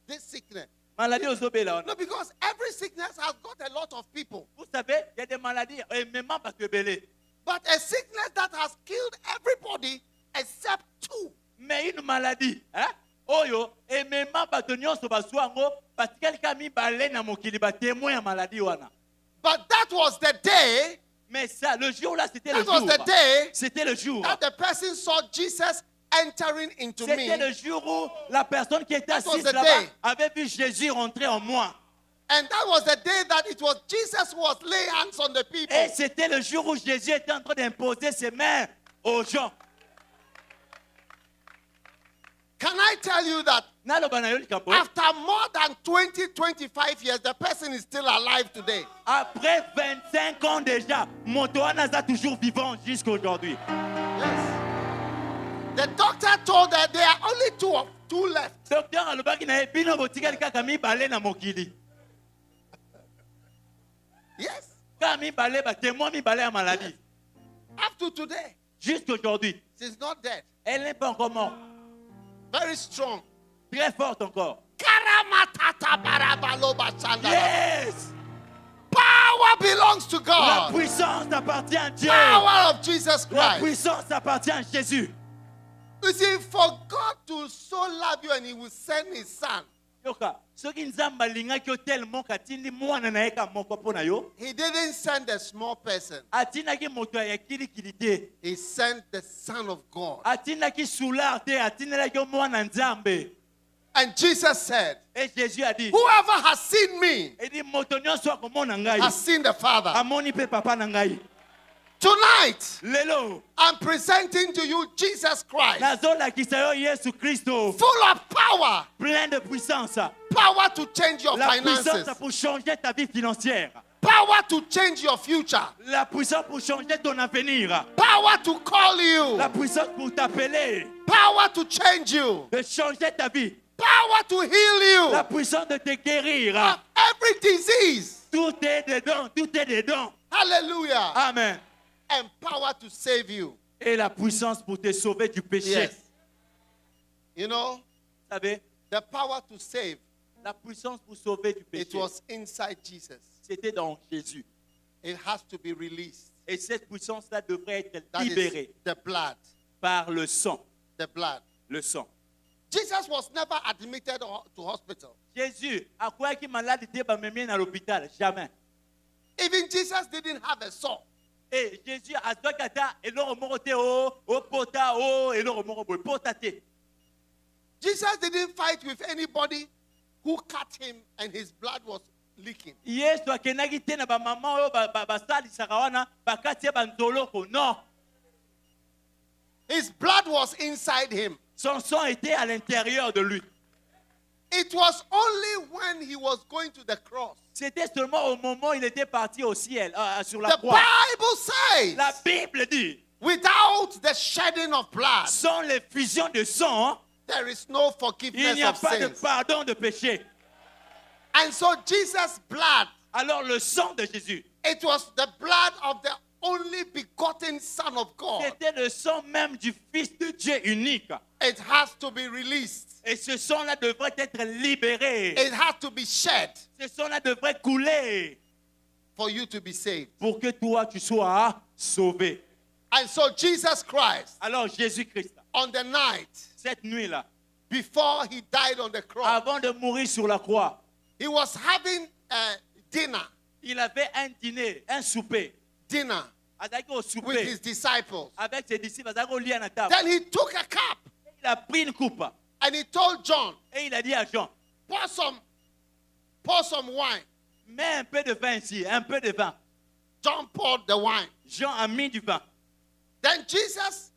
This sickness. Maladie ozobela wana. No, because every sickness has got a lot of people. Vous savez, il y a des maladies, et même pas que belé. But a sickness that has killed everybody except 2. Mais une maladie, hein? Oyo, et même pas que nyonso baswango, parce que quelqu'un mi balé na mokili ba témoin ya maladie wana. But that was the day, Mais ça, le jour là, c'était le that was jour. the day C'était le jour. that the person saw Jesus entering into C'était me. le jour où la personne qui était That was assise the là-bas day. avait vu Jésus rentrer en moi. And that was the day that it was Jesus who was laying hands on the people. Et c'était le jour où Jésus était en train d'imposer ses mains aux gens. Can I tell you that Naloba na yo likambo. after more than 20, 25 years, the person is still alive today? Après 25 ans déjà, moto wana aza toujours vivant jusqu'à aujourd'hui. Yes. The doctor told her there are only 2 left. Docteur alobaki na ye bino botikali kaka mibale na mokili. Yes. Kaka mibale batémoin mibale ya maladie. Up to today, Jusqu'à aujourd'hui, she's not dead. elle n'est pas encore morte. Very strong. Très forte encore. Karamatata barabaloba shandala. Yes! Power belongs to La God. puissance appartient à Dieu. Power of Jesus La Christ. puissance appartient à Jésus. You see, for God to so love you and He will send His Son, Yoka, soki nzambe alingaki yo tellement katindi mwana na ye ka moko mpo na yo, He didn't send a small person. atindaki moto ya kilikili te, He sent the Son of God. atindaki soulard te, atindelaki yo mwana nzambe. And Jesus said, Et Jésus a dit, whoever has seen me edi moto nyonso akomona ngai, has seen the Father. amoni mpe papa na ngai. Tonight, Lelo, I'm presenting to you Jesus Christ, nazolakisa yo Yesu Kristo, full of power, plein de puissance. power to change your La puissance finances, pour changer ta vie financière. power to change your future, La puissance pour changer ton avenir. power to call you, La puissance pour t'appeler, power to change you, de changer ta vie. power to heal La you puissance de te guérir. of every disease. Tout est dedans, tout est dedans. Hallelujah. Amen. And power to save you. Et la puissance pour te sauver du péché. Yes. You know, Vous savez, the power to save, la puissance pour sauver du it péché, was inside Jesus. c'était dans Jésus. It has to be released. Et cette puissance-là devrait être That is libérée the blood. par le sang. The blood. Le sang. Jesus was never admitted to hospital. Jésus, à quoi qui malade était bamemien à l'hôpital? Jamais. Even Jesus didn't have a saw. Et Jésus a dit kata et l'or morote o pota o et l'or morobo potate. Jesus didn't fight with anybody who cut him and his blood was leaking. Yesu akendaki te na bamama oyo basalisaka wana bakati ye banzoloko. Non. His blood was inside him. Son sang était à l'intérieur de lui. It was only when he was going to the cross. C'était seulement au moment où il était parti au ciel, sur la The croix. Bible says, La Bible dit, without the shedding of blood, sans l'effusion de sang, there is no il forgiveness n'y a of pas de sins. pardon de péché. And so Jesus' blood, Alors le sang de Jésus, it was the blood of the only begotten Son of God. c'était le sang même du Fils de Dieu unique. It has to be released. Et ce sang-là devrait être libéré. It has to be shed Ce sang-là devrait couler for you to be saved. pour que toi, tu sois sauvé. And so Jesus Christ, Alors Jésus-Christ, on the night cette nuit-là, before he died on the cross, avant de mourir sur la croix, he was having a dinner il avait un dîner, un souper. Azaki au with souper his disciples. avec ses disciples. Azaki au lit à la table. Then he took a cup Il a pris une coupe and he told John, et il a dit à Jean, pour some wine. mets un peu de vin ici, un peu de vin. John poured the wine. Jean a mis du vin. Then Jesus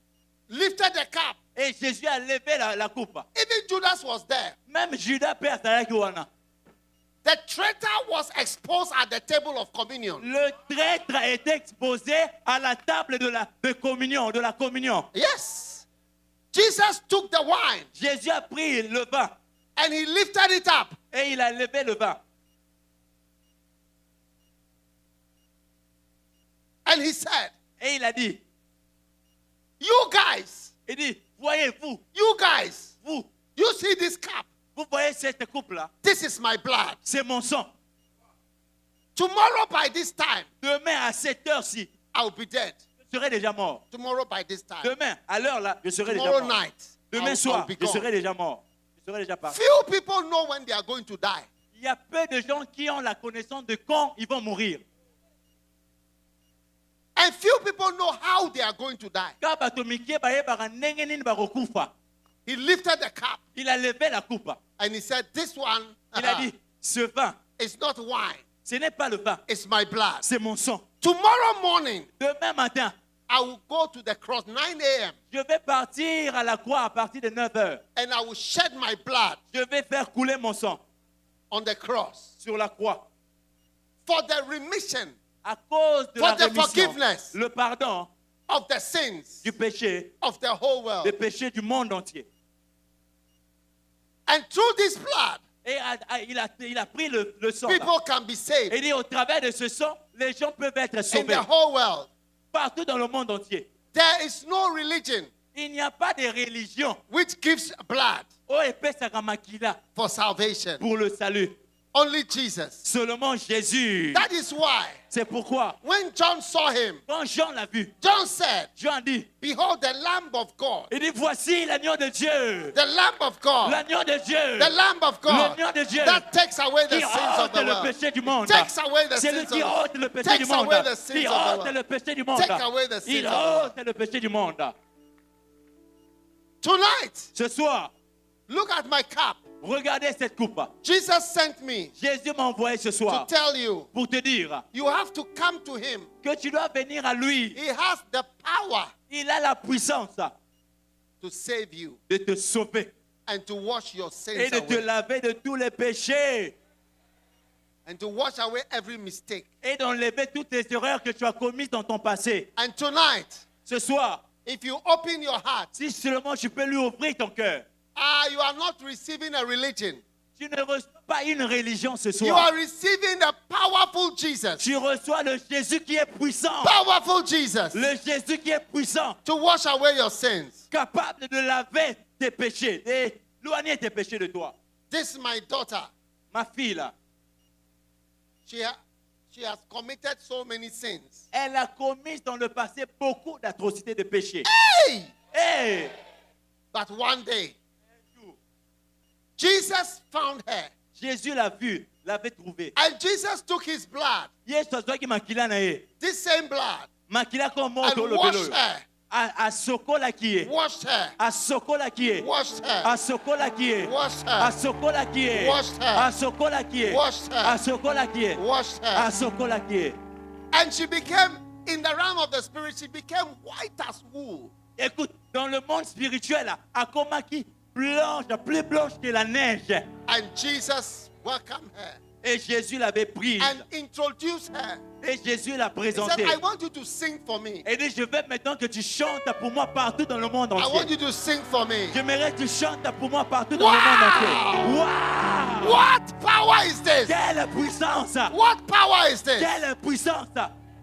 lifted the cup. Et Jésus a levé la coupe. Even Judas was there. Même Judas père Azaki wana. The traitor was exposed at the table of communion. Le traître a été exposé à la table de communion, de la communion. Yes. Jesus took the wine Jésus a pris le vin and he lifted it up. et il a levé le vin. And he said, Et il a dit, you guys, il dit, voyez-vous, you guys, vous see this cup? vous voyez cette coupe-là, This is my blood. c'est mon sang. Tomorrow by this time, Demain à cette heure-ci, I'll be dead. je serai déjà mort. Tomorrow by this time. Demain, à l'heure-là, je serai déjà Tomorrow mort. night, Demain I'll soir, be je gone. serai déjà mort. Je serai déjà parti. Few people know when they are going to die. Il y a peu de gens qui ont la connaissance de quand ils vont mourir. And few people know how they are going to die. Car bato mikie bayebaka ndenge nini bakokufa. He lifted the cup Il a levé la coupe. and he said, this one Il a dit, ce vin, is not wine. ce n'est pas le vin, It's my blood. c'est mon sang. Tomorrow morning, Demain matin, I will go to the cross 9 a.m. je vais partir à la croix à partir de 9 heures. and I will shed my blood Je vais faire couler mon sang on the cross sur la croix. for the remission À cause de For la the rémission, forgiveness. le pardon of the sins du péché, of the whole world. des péchés du monde entier. And through this blood, Et il a pris le sang. là. people can be saved Et il dit, au travers de ce sang, les gens peuvent être in sauvés the whole world. partout dans le monde entier. There is no religion Il n'y a pas de religion which gives blood oh, epesaka makila for salvation. pour le salut. Only Jesus. Seulement Jésus. That is why C'est pourquoi, when John saw him, quand Jean l'a vu, John said, Jean dit, behold the Lamb of God. il dit, voici l'agneau de Dieu. The Lamb of God. L'agneau de Dieu. The Lamb of God. L'agneau de Dieu. That takes away the Qui sins of ôte the le world. péché du monde. Takes away the C'est lui sins of qui the world. ôte le péché Takes du monde. away the sins Qui of the ôte world. le péché du monde. Take away the sins Il of the world. ôte le péché du monde. Tonight, Ce soir, look at my cup. regardez cette coupe. Jesus sent me Jésus m'a envoyé ce to soir tell you, pour te dire you have to come to him. que tu dois venir à lui. He has the power Il a la puissance to save you de te sauver and to wash your sins et de te away laver de tous les péchés and to wash away every mistake. et d'enlever toutes les erreurs que tu as commises dans ton passé. And tonight, Ce soir, if you open your heart, si seulement tu peux lui ouvrir ton cœur, you are not receiving a religion. tu ne reçois pas une religion ce You soir. are receiving a powerful Jesus. Tu reçois le Jésus qui est puissant. Powerful Jesus Le Jésus qui est puissant, to wash away your sins. capable de laver tes péchés, d'éloigner tes péchés de toi. This is my daughter. Ma fille, là, She has committed so many sins. elle a commis dans le passé beaucoup d'atrocités de péchés. Hey! Et But one day, Jesus found her. Jésus l'a vue, l'avait trouvée. And Jesus took his blood, Yesu azwaki makila na ye. this same blood, Makila comme and moto washed lobelo. her À Sokola qui est. Washed her. À Sokola qui est. Washed her. À Sokola qui est. Washed À her. Sokola qui est. Washed her. À Sokola qui est. Washed her. À Sokola qui est. Washed À her. Sokola qui est. And she became, in the realm of the spirit, she became white as wool. Écoute, dans le monde spirituel, Akoma qui blanche, plus blanche que la neige. And Jesus welcomed her Et Jésus l'avait prise. and introduced her. Et Jésus l'a He said, présentée. I want you to sing for me. Et dit, je veux maintenant que tu chantes pour moi partout dans le monde I want entier. you to sing for me. J'aimerais que tu chantes pour moi partout dans le monde entier. Wow! What power is this? Quelle puissance! What power is this? Quelle puissance!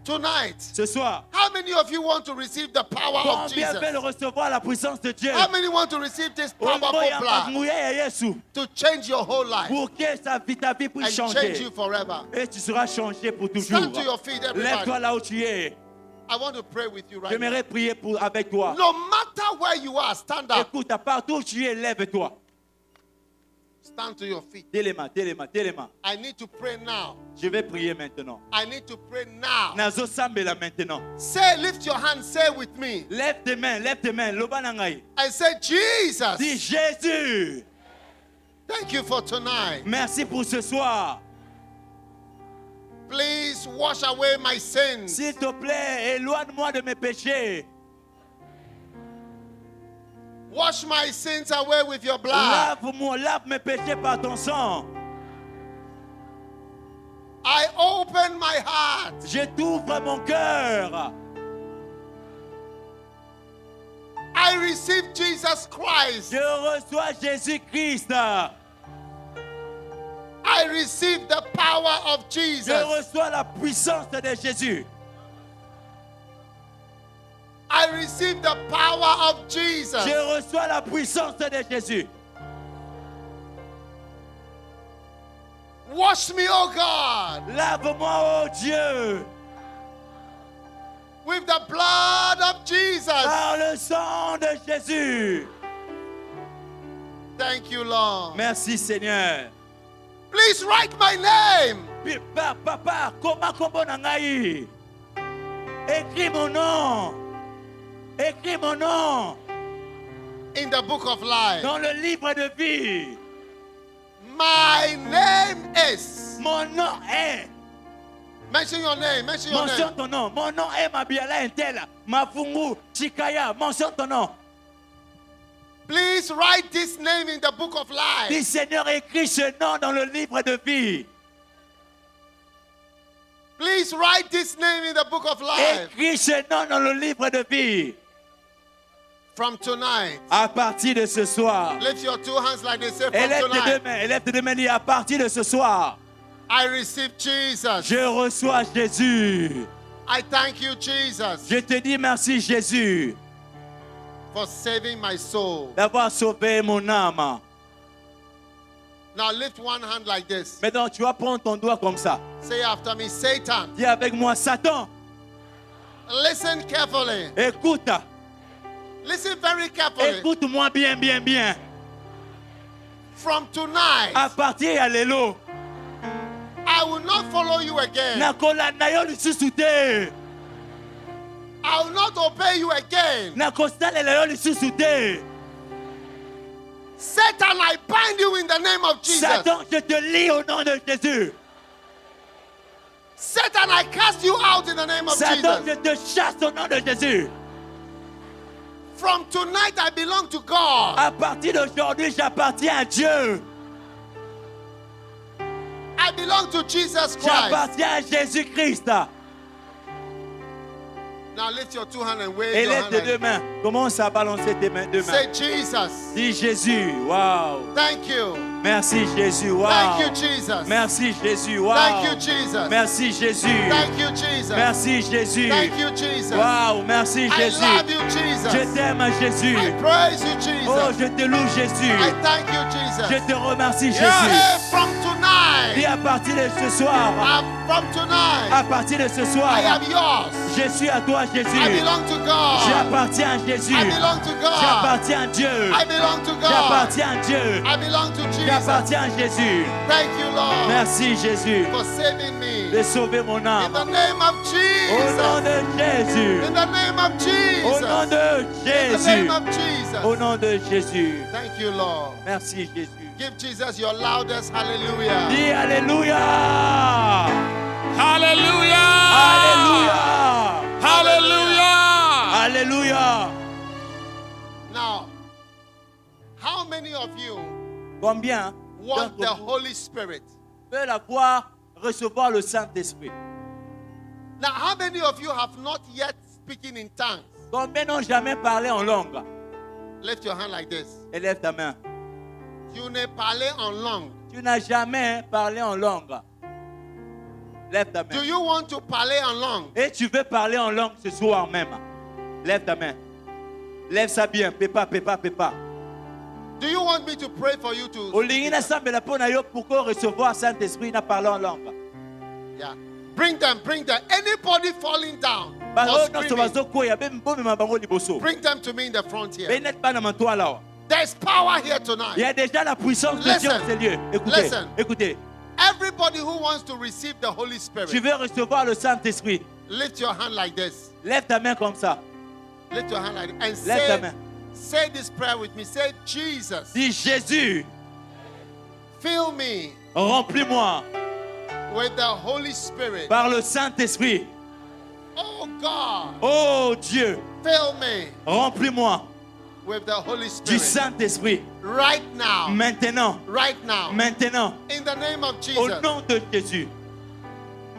Tonight, Ce soir, how many of you want to receive the power of combien Jesus? veulent recevoir la puissance de Dieu? How many want to receive this powerful blood to change your whole life Pour que ta vie and puisse change changer. you forever? Et tu seras changé pour toujours. Stand to your feet, Lève-toi everybody. là où tu es. I want to pray with you right now. J'aimerais prier avec toi. No matter where you are, stand up. Écoute, à partout où tu es, lève-toi. Stand to your feet. Téléma. I need to pray now. Je vais prier maintenant. I need to pray now. Nazo sambela maintenant. Say, lift your hand, say with me. Lève tes mains. Loba na ngai. And say, Jesus. Dis Jésus. Thank you for tonight. Merci pour ce soir. Please wash away my sins. S'il te plaît, éloigne-moi de mes péchés. Wash my sins away with your blood. Lave mes péchés par ton sang. I open my heart. Je t'ouvre mon cœur. I receive Jesus Christ. Je reçois Jésus-Christ. I receive the power of Je Jesus. reçois la puissance de Jésus. I receive the power of Jesus. Je reçois la puissance de Jésus. Wash me, oh God, Lave-moi, oh Dieu, with the blood of Jesus. par le sang de Jésus. Thank you, Lord. Merci Seigneur. Please write my name Papa, comment kombo na ngai? Écris mon nom. Écris mon nom in the book of life. dans le livre de vie. My name is. Mon nom est. Mention your name. Mention your Mentionne name. ton nom. Mon nom est Mabiala Intel. Mafungu Chikaya. Mentionne ton nom. Please write this name in the book of life. Dis Seigneur, écris ce nom dans le livre de vie. Please write this name in the book of life. Écris ce nom dans le livre de vie. From tonight. À partir de ce soir. Lift your two hands like they say from Élève tes deux tonight. mains. Élève tes deux mains. Dis à partir de ce soir. I receive Jesus. Je reçois Jésus. I thank you, Jesus, Je te dis merci Jésus for saving my soul. d'avoir sauvé mon âme. Now lift one hand like this. Maintenant, tu vas prendre ton doigt comme ça. Say after me, Satan. Dis avec moi, Satan, Listen carefully. écoute. Listen very carefully. Écoute-moi bien, bien, bien. From tonight, À partir ya lelo, I will not follow you again. nakolanda yo lisusu te. I will not obey you again. Nakosalela yo lisusu te. Satan, I bind you in the name of Jesus. Satan, je te lie au nom de Jésus. Satan, I cast you out in the name of Satan, Jesus. je te chasse au nom de Jésus. From tonight, I belong to God. À partir d'aujourd'hui, j'appartiens à Dieu. I belong to Jesus Christ. J'appartiens à Jésus-Christ. Now lift your two hands and wave Et your lève hand. tes deux Like, mains. Commence à balancer tes mains, deux say mains. Jesus. Dis Jésus. Wow. Thank you. Merci Jésus. Wow. Thank you, Jesus. Merci Jésus. Wow. Thank you, Jesus. Merci Jésus. Thank you, Jesus. Merci Jésus. Thank you, Jesus. Wow. Merci I Jésus. love you, Jesus. Je t'aime Jésus. I praise you, Jesus. Oh, je te loue Jésus. I thank you, Jesus. Je te remercie Yeah, Jésus. from tonight, Et à partir de ce soir, From tonight, à partir de ce soir, I am yours. je suis à toi, Jésus. I belong to God. J'appartiens à Jésus. I belong to God. J'appartiens à Dieu. I belong to God. J'appartiens à Dieu. I belong to Jesus. J'appartiens à Jésus. Thank you, Lord, Merci, Jésus, for saving me. de sauver mon In âme. the name of Au nom Jesus. de Jésus. In the name of Au nom Jesus. de In the Jésus. name of Jesus. Au nom de Jésus. Thank you, Lord. Merci, Jésus. Give Jesus your loudest hallelujah. Dis Alléluia. Hallelujah. Alléluia. Hallelujah. Alléluia. Now, how many of you Combien want the d'entre vous Holy Spirit? veulent avoir, recevoir le Saint-Esprit? Now, how many of you have not yet speaking in tongues? Combien n'ont jamais parlé en langue? Lift your hand like this. Élève ta main. Tu n'es parlé en langue. Tu n'as jamais parlé en langue. Lève ta Do main. you want to parler en langue? Et tu veux parler en langue ce soir même. Lève ta main. Lève ça bien. Pépa, pépa, pépa. Do you want me to pray for you to? Olingi na sambe la pona yo pourquoi recevoir Saint-Esprit na parler en langue. Yeah. Bring them, bring them. Anybody falling down or Baro no screaming, sobazo koya be mbomi mabango liboso. bring them to me in the front here. Be net bana mantoa là. There's power here Il y tonight. a déjà la puissance de Dieu Listen. dans ces lieux. Écoutez, Listen. écoutez. Everybody who wants to receive the Holy Tu Spirit, veux recevoir le Saint-Esprit. lift your hand like this. Lève ta main comme ça. Lift your hand like this. And Lève ta main. say this prayer with me. Say, Jesus, Dis Jésus, fill me remplis-moi with the Holy Spirit. par le Saint-Esprit. Oh God, Oh Dieu, fill me remplis-moi with the Holy du Spirit. Saint-Esprit. Right now. Maintenant, Right now. maintenant, In the name of au Jesus. nom de Jésus.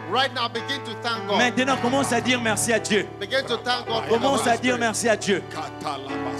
Right now, begin to thank God. Maintenant, commence à dire merci à Dieu. Begin to thank God for the Commence Holy à dire Spirit. merci à Dieu.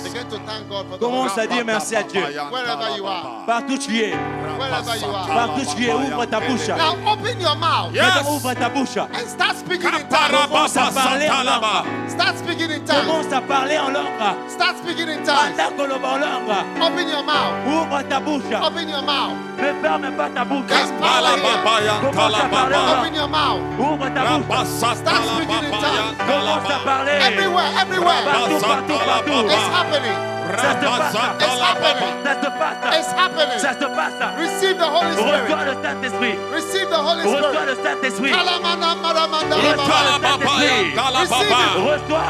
Begin to thank God for the Holy Commence à Spirit. dire merci à Dieu. Wherever you are. Partout tu es. Wherever you are. Partout tu es, ouvre ta bouche. Now open your mouth Maintenant, ouvre ta bouche. and start speaking in tongues. Commence à parler en langue. Start speaking in tongues. Commence à parler en langue. Start speaking in tongues. Pendant qu'on le en langue. Open your mouth. Ouvre ta bouche. Open your mouth. Ne ferme pas ta bouche. There's power here. Commence à parler en Open langue. your mouth. Ouvre ta bouche. Start speaking in tongues. Commence à parler. Everywhere, everywhere. Partout, partout, partout. It's happening. Ça se passe. It's happening. Ça se passe. It's happening. Ça se passe. Receive the Holy Reçois Spirit. le Saint-Esprit. Receive the Holy Reçois Spirit. le Saint-Esprit. Kalamana, madamanda, Reçois madamanda. le Saint-Esprit. Receive it. Reçois.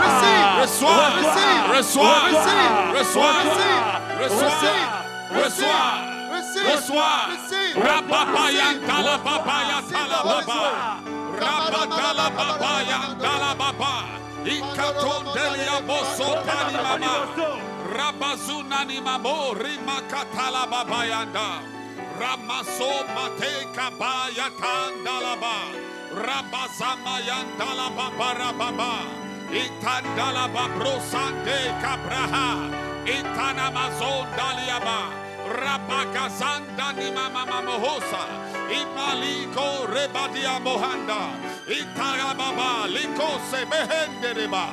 Receive. Reçois. Receive. Reçois. Receive. Reçois. Receive. Reçois. Receive. Reçois. Reçois. Reçois. Receive. Reçois. Receive. Rababaya Receive. talababaya Receive the Holy talababa. Spirit. Rabatalababaya talababa. Ikatondelia boso tanimama. Rabazuna ni mamo rimakatala babayanda. Ramaso mate kabaya tandalaba. Rabazama yandala babarababa. Itandala babrosande kabraha. Itanamazon daliaba. Rabakazanda ni mama mohosa. Imaliko rebadia mohanda. Itarababa liko sebehendereba.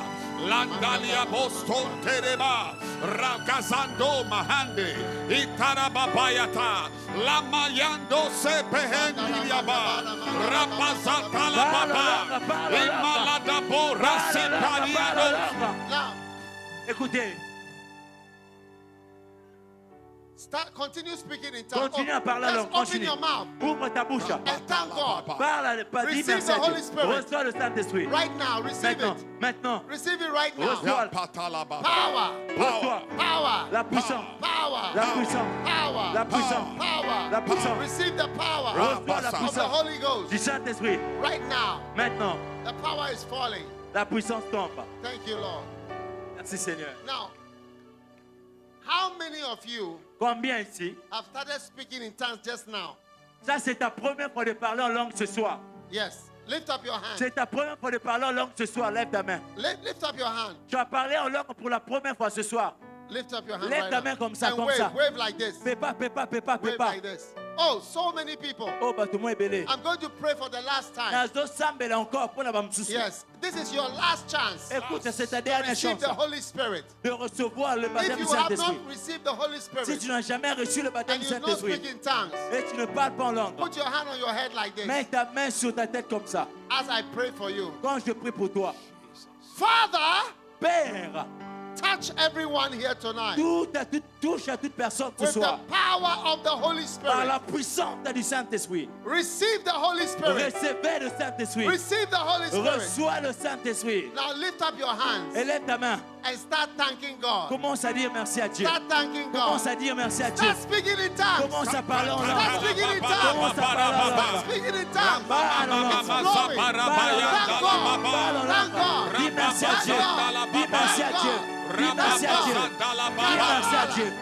Landalia boston tereba. Rakazando mahande. Itarababayata. Lamayando sebehendiaba. Rabazata la baba. Imaladabo rasipaniado. Now, Écoutez, continue speaking in tongues. continue à parler en langue. Just open Continue. your mouth Ouvre ta bouche. and thank God. Parle, dis Receive merci the à Holy Dieu. Spirit. Reçois le Saint-Esprit. Right now, receive Maintenant, it. maintenant, Receive it right now. reçois Power. reçois Power. la puissance, Power. la puissance, Power. la puissance, Power. la puissance. Receive the power Reçois la of the puissance Holy Ghost. du Saint-Esprit. Right now, Maintenant, the power is falling. la puissance tombe. Thank you, Lord. Merci Seigneur. Now, how many of you Combien ici? have started speaking in tongues just now? Ça, c'est ta première fois de parler en langue ce soir. Yes. Lift up your hand. C'est ta première fois de parler en langue ce soir. Lève ta main. Lift up your hand. Tu as parlé en langue pour la première fois ce soir. Lift up your hand Lève right ta now. main comme ça, And comme wave, ça. wave like this. Pépa, pépa, pépa, Wave pépa. like this. Oh, so many people. Oh, bato mo ebele. I'm going to pray for the last time. Nazo sambela encore pour la bamsusu. Yes, this is your last chance Écoute, c'est ta to dernière receive chance the Holy Spirit. de recevoir le If baptême du you have Saint-Esprit. not received the Holy Si Spirit tu n'as jamais reçu le baptême and du you don't Saint-Esprit speak in tongues, et tu ne parles pas en langue, put your hand on your head like this mets ta main sur ta tête comme ça. as I pray for you. Quand je prie pour toi, Father, Père, touch everyone here tonight touche à toute personne ce with the soir power of the Holy par Spirit. la puissance du Saint-Esprit. Receive the Holy Spirit. Recevez le Saint-Esprit. Receive the Holy Spirit. Reçois le Saint-Esprit. Now lift up your hands Élève ta main. and start thanking God. Commence à dire merci à Dieu. Start thanking God. Commence à dire merci à Dieu. Start speaking in tongues. Commence à parler en Start langue. speaking in Commence tongues. à parler en Start langue. speaking in tongues. Parle en langue. It's flowing. Parle en Thank langue. God. Dis merci à Dieu. Dis merci à Dieu. Dis merci à Dieu. Dis merci à Dieu.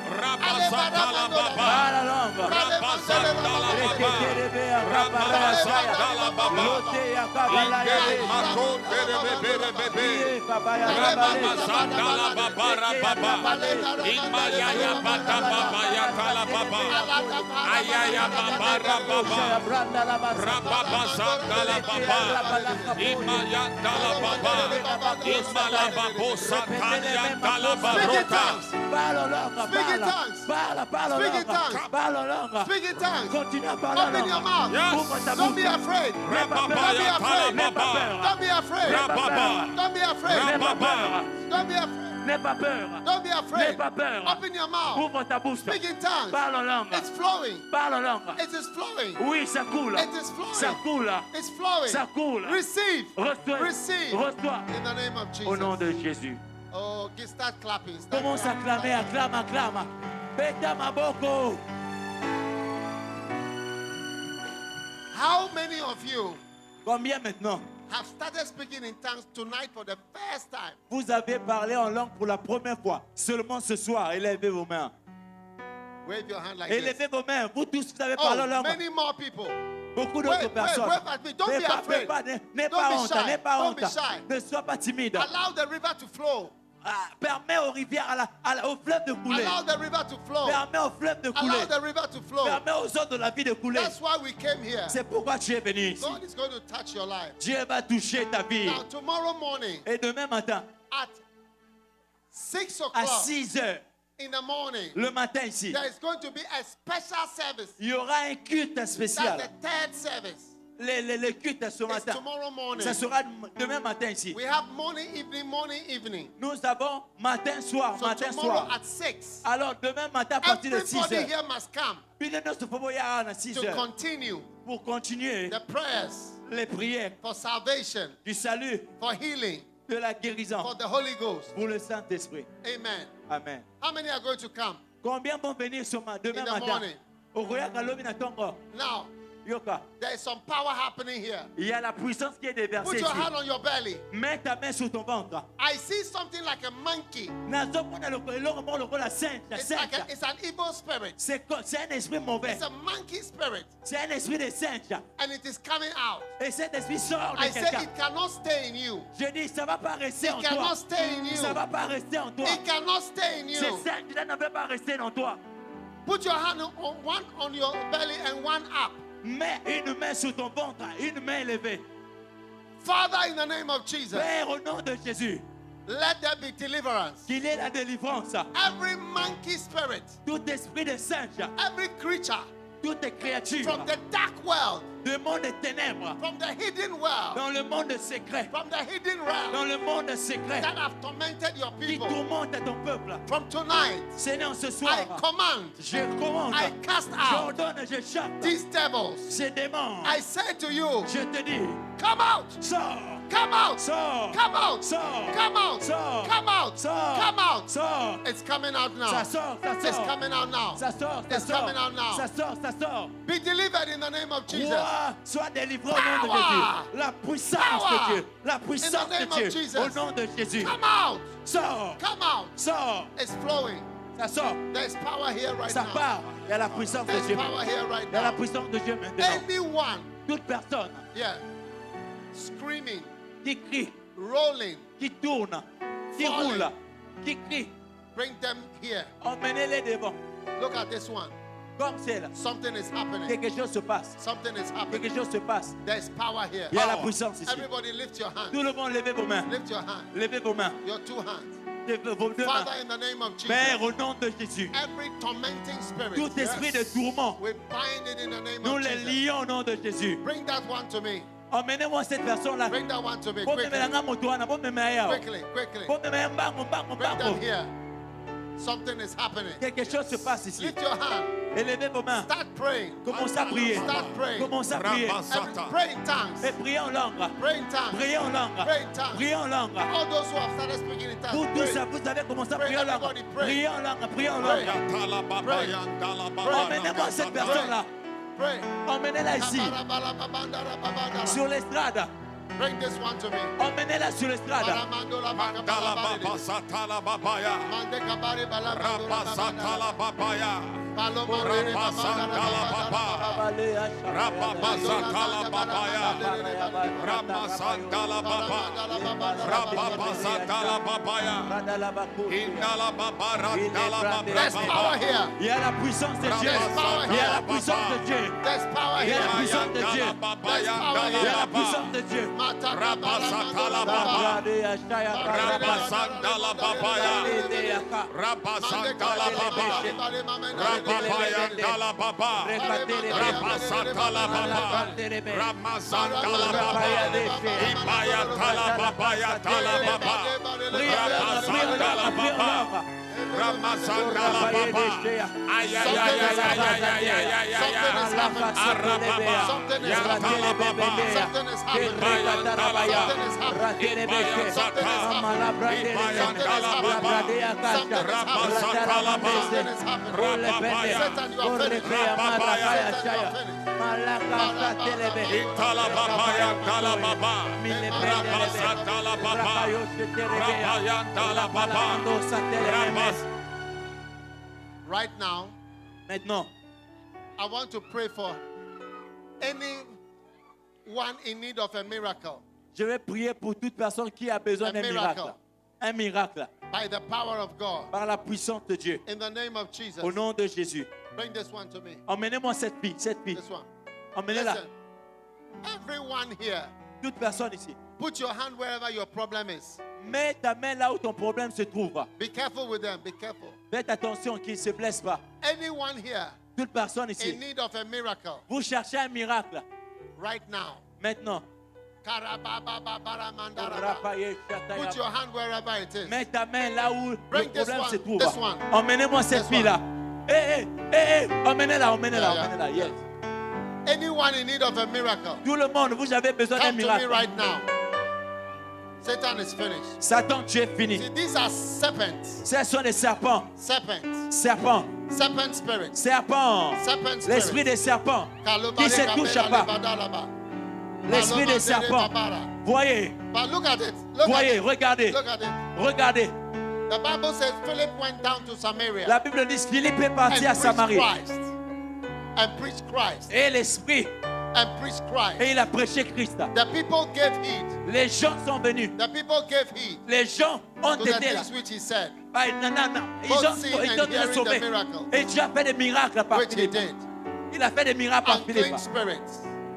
Parle en langue. Speak in tongues. Continue à parler en Open your langue. mouth. Ouvre ta Don't be bouche. afraid. N'aie pas peur. N'aie pas peur. Don't be afraid. N'aie pas peur. Don't be afraid. N'aie pas peur. Don't be afraid. N'aie pas peur. Don't be N'aie afraid. pas peur. Open your mouth. Ouvre ta bouche. Speak in tongues. Parle en langue. It's flowing. Parle en langue. It is flowing. Oui, ça coule. It is flowing. Ça coule. It's flowing. Ça coule. Receive. Reçois. Receive. Reçois. In the name of Au nom Jesus. de Jésus. Oh, start clapping. Start Commence à clapping. clamer, acclame, acclame. Beta maboko. How many of you Combien maintenant? have started speaking in tongues tonight for the first time? Vous avez parlé en langue pour la première fois. Seulement ce soir, élevez vos mains. Wave your hand like this. Élevez vos mains. Vous tous, vous avez parlé en Oh, langue. many more people. Beaucoup d'autres Wait, personnes. wait at me. Don't N'aie be pas, afraid. n'aie Don't pas be honte, shy. n'aie pas Don't honte. be shy. Ne sois pas timide. Allow the river to flow. Permets aux rivières, au fleuve de couler. Allow the river to flow. Permets au fleuve de couler. Allow the river to flow. Permets aux eaux de la vie de couler. That's why we came here. C'est pourquoi tu es venu ici. God is going to touch your life. Dieu va toucher ta vie. Now, tomorrow morning Et demain matin, at 6 à o'clock 6 heures, in the morning, le matin ici, there is going to be a special service. il y aura un culte That's spécial. the third service. Le culte ce It's matin. tomorrow morning. Ça sera demain matin ici. We have morning, evening. Nous avons matin, soir, So matin, tomorrow soir. at 6, Alors demain matin à partir de 6 everybody heures. here must come Puis le nostre faut y aller à 6 to heures continue pour continuer the prayers les prières for salvation, du salut, for healing, de la guérison for the Holy Ghost. pour le Saint-Esprit. Amen. Amen. How many are going to come? Combien vont venir demain In the matin? morning. Au royaume de l'homme Tongo. Now, Yoka. there is some power happening here. Il y a la puissance qui est déversée Put your ici. hand on your belly. Mets ta main sur ton ventre. I see something like a monkey. Nazomona la sainte, la It's like sainte. it's an evil spirit. C'est un esprit mauvais. It's a monkey spirit, C'est un esprit de sainte. and it is coming out. Et cet esprit sort de I say quelqu'un. it cannot stay in you. Je dis, ça ne va pas rester It en toi. cannot stay in Ça ne you. va pas rester en toi. It cannot stay in C'est you. ça qui ne va pas rester en toi. Put your hand on one on your belly and one up. Mets une main sur ton ventre, une main élevée. Father, in the name of Jesus, Père, au nom de Jésus, let there be deliverance. qu'il ait la délivrance. Every monkey spirit, Tout esprit de singe, every creature toute créature from the dark world, du monde des ténèbres, from the hidden world, dans le monde secret, from the hidden realm dans le monde secret, that have tormented your qui people, tourmente ton peuple. from tonight, Seigneur, ce I soir, command, je commande, I cast out j'ordonne, je chape these devils. ces démons. I say to you, Je te dis, come out, sors, come out, sors, come out, sors, come out, sors, come out, sors, come out. sors. It's coming out Ça now. sort, ça It's sort. coming out now. Ça sort, ça It's sort. coming out now. Ça sort, ça sort. Be delivered in the name of Jesus. Crois, sois délivré au nom de Power. Jésus. La puissance Power. de Dieu. La puissance In the name de of Dieu. Jesus. Au nom de Jésus. Come out, Sors, come out. sors. It's flowing. Ça sort. There's power here right Ça now. part. Il y a la puissance de There's Dieu. power here right Il y a la now. puissance de Dieu maintenant. Anyone, Toute personne yeah, screaming, qui crie, rolling, qui tourne, qui Falling. roule, qui crie, bring them here. emmenez-les devant. Look at this one. Comme c'est là. Something is happening. Quelque chose se passe. Something is happening. Quelque chose se passe. There's power here. Il y a la puissance ici. Everybody lift your hands. Tout le monde, levez vos mains. Lift your hands. Levez vos mains. Your two hands. Levez vos deux mains. Father, in the name of Jesus. Père, au nom de Jésus. Every tormenting spirit. Tout esprit de tourment, We bind it in the name nous of les Jesus. lions au nom de Jésus. Bring that one to me. Emmenez-moi cette personne-là. Bring that one to me. Quickly, Quickly. Quickly. Bring them here. Something is happening. Quelque chose se passe ici. Lift your hand. Élevez vos mains. Start praying. Commencez à prier. Start praying. Commencez à prier. Pray in tongues. Et priez en langue. Pray in tongues. Priez en langue. Pray in tongues. Priez en langue. All those who have started speaking in Vous tongues. tous, Pray. vous avez commencé à Pray, prier en langue. everybody pray. Priez en langue. Priez en langue. Emmenez-moi cette personne-là. Pray. Emmenez-la ici. Sur l'estrade. Bring this one to me. Emmenez-la sur l'estrade. There's power here. Il y a la puissance de Dieu. Il y a la puissance de Dieu. There's power Il y a la here. puissance de Dieu. There's power Il y a la here. puissance de Dieu. Right now, Maintenant, I want to pray for anyone in need of a miracle. je vais prier pour toute personne qui a besoin d'un miracle. Un miracle. By the power of God. Par la puissance de Dieu. In the name of Jesus. Au nom de Jésus. Bring this one to me. Emmenez-moi cette fille. This one. Emmenez-la. Listen, everyone here, Toute personne ici. put your hand wherever your problem is. Mets ta main là où ton problème se trouve. Be careful with them. Be careful. Faites attention qu'il ne se blesse pas. Anyone here Toute personne in ici. need of a miracle Vous cherchez un miracle. right now. Maintenant. Put your hand wherever it is. Mets ta main là où Bring le this problème one, se trouve. this one. Emmenez-moi cette This fille là. Emmenez-la, emmenez-la, Yeah, emmenez-la. Yes. Anyone in need of a miracle, Tout le monde, vous avez besoin d'un come to me miracle. right now. Satan is finished. Satan, tu es fini. See, these are serpents. Ce sont des serpents. Serpents. Serpents. Serpent spirits. Serpents. Serpent L'esprit spirits. des serpents. Qui ne se touche pas. L'esprit des serpents. Voyez. But look at it. Look Voyez, at it. regardez. Look at it. Regardez. The Bible says Philip went down to Samaria La Bible dit Philippe est parti à and preached Samarie. Christ. And preached Christ. Et l'esprit. And preached Christ. Et il a prêché Christ. The people gave heed. Les gens sont venus. The people gave heed Les gens ont to the été là. things which he said, Non. Ils both ont seeing été and hearing sauvés. the miracle, Et Dieu a fait des miracles par which he Philippe. did. Il a fait des miracles par Philippe. Unclean spirits,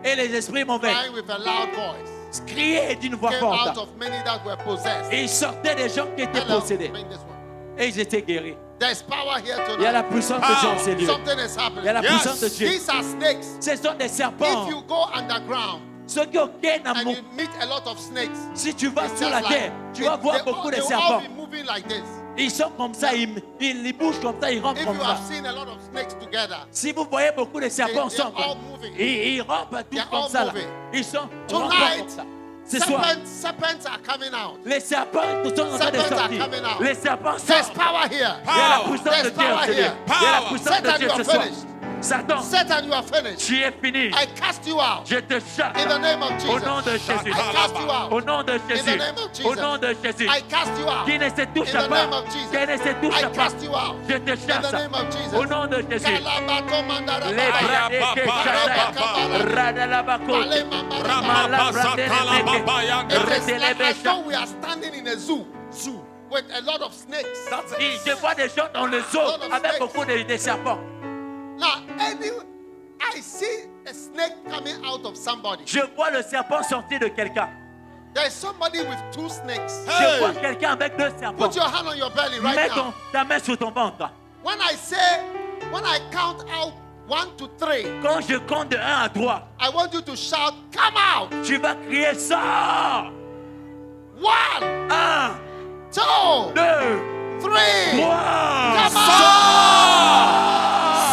Et les esprits mauvais crying with a loud voice, criaient d'une voix came out forte. of many that were possessed. Et ils sortaient des gens qui étaient Hello, possédés. bring this one. Et ils étaient guéris. There's power here Il y a la tonight. puissance de Dieu en ces lieux. Something is Il y a happening. la puissance de Dieu. These are snakes. Ce sont des serpents. If you go underground Ceux qui ont qu'un and amour. you meet a lot of snakes, Si tu vas it's sur just la terre, tu vas voir beaucoup de they will all serpents. be moving like this. Ils sont comme ça, ils bougent comme ça, ils rentrent If comme you ça. have seen a lot of snakes together, Si vous voyez beaucoup de serpents They are ensemble, all moving. ils rampent tous They are comme all ça. Là. moving. Ils sont Tonight, rampants comme ça. Ce soir, serpents are coming out. les serpents sont en train de Serpents are sortir. coming out. Les serpents There's sortent. power here. Il y a la puissance de There's Dieu en power ce lieu. here. Il y a la puissance de Satan, Dieu you are ce soir. finished. Satan, Satan, you are finished. tu es fini. I cast you out. Je te chasse. In the name of Au nom de Jesus. Jésus. I cast you out. Au nom de In the Jésus. name of Au nom Jesus. de Jésus. I cast you out. Qui ne se touche In the pas. name of Jesus. Qui ne se touche I pas. cast you out. Je te In the chasse. name of Jesus. Au nom de Jésus. Kalabato mandara Les baba. bras des Keshata, Radalabako, It is like as though we are standing in a zoo with a lot of snakes. Je vois des gens dans le zoo avec beaucoup de serpents. Now, I see a snake coming out of somebody. Je vois le serpent sortir de quelqu'un. There is somebody with 2 snakes. Je vois quelqu'un avec 2 serpents. Put your hand on your belly right Mets now. ta main sur ton ventre. When I count out 1 to 3, Quand je compte de 1 à 3, I want you to shout, come out. tu vas crier sors. 1, 1, 2, 2, 3. 3. Come out.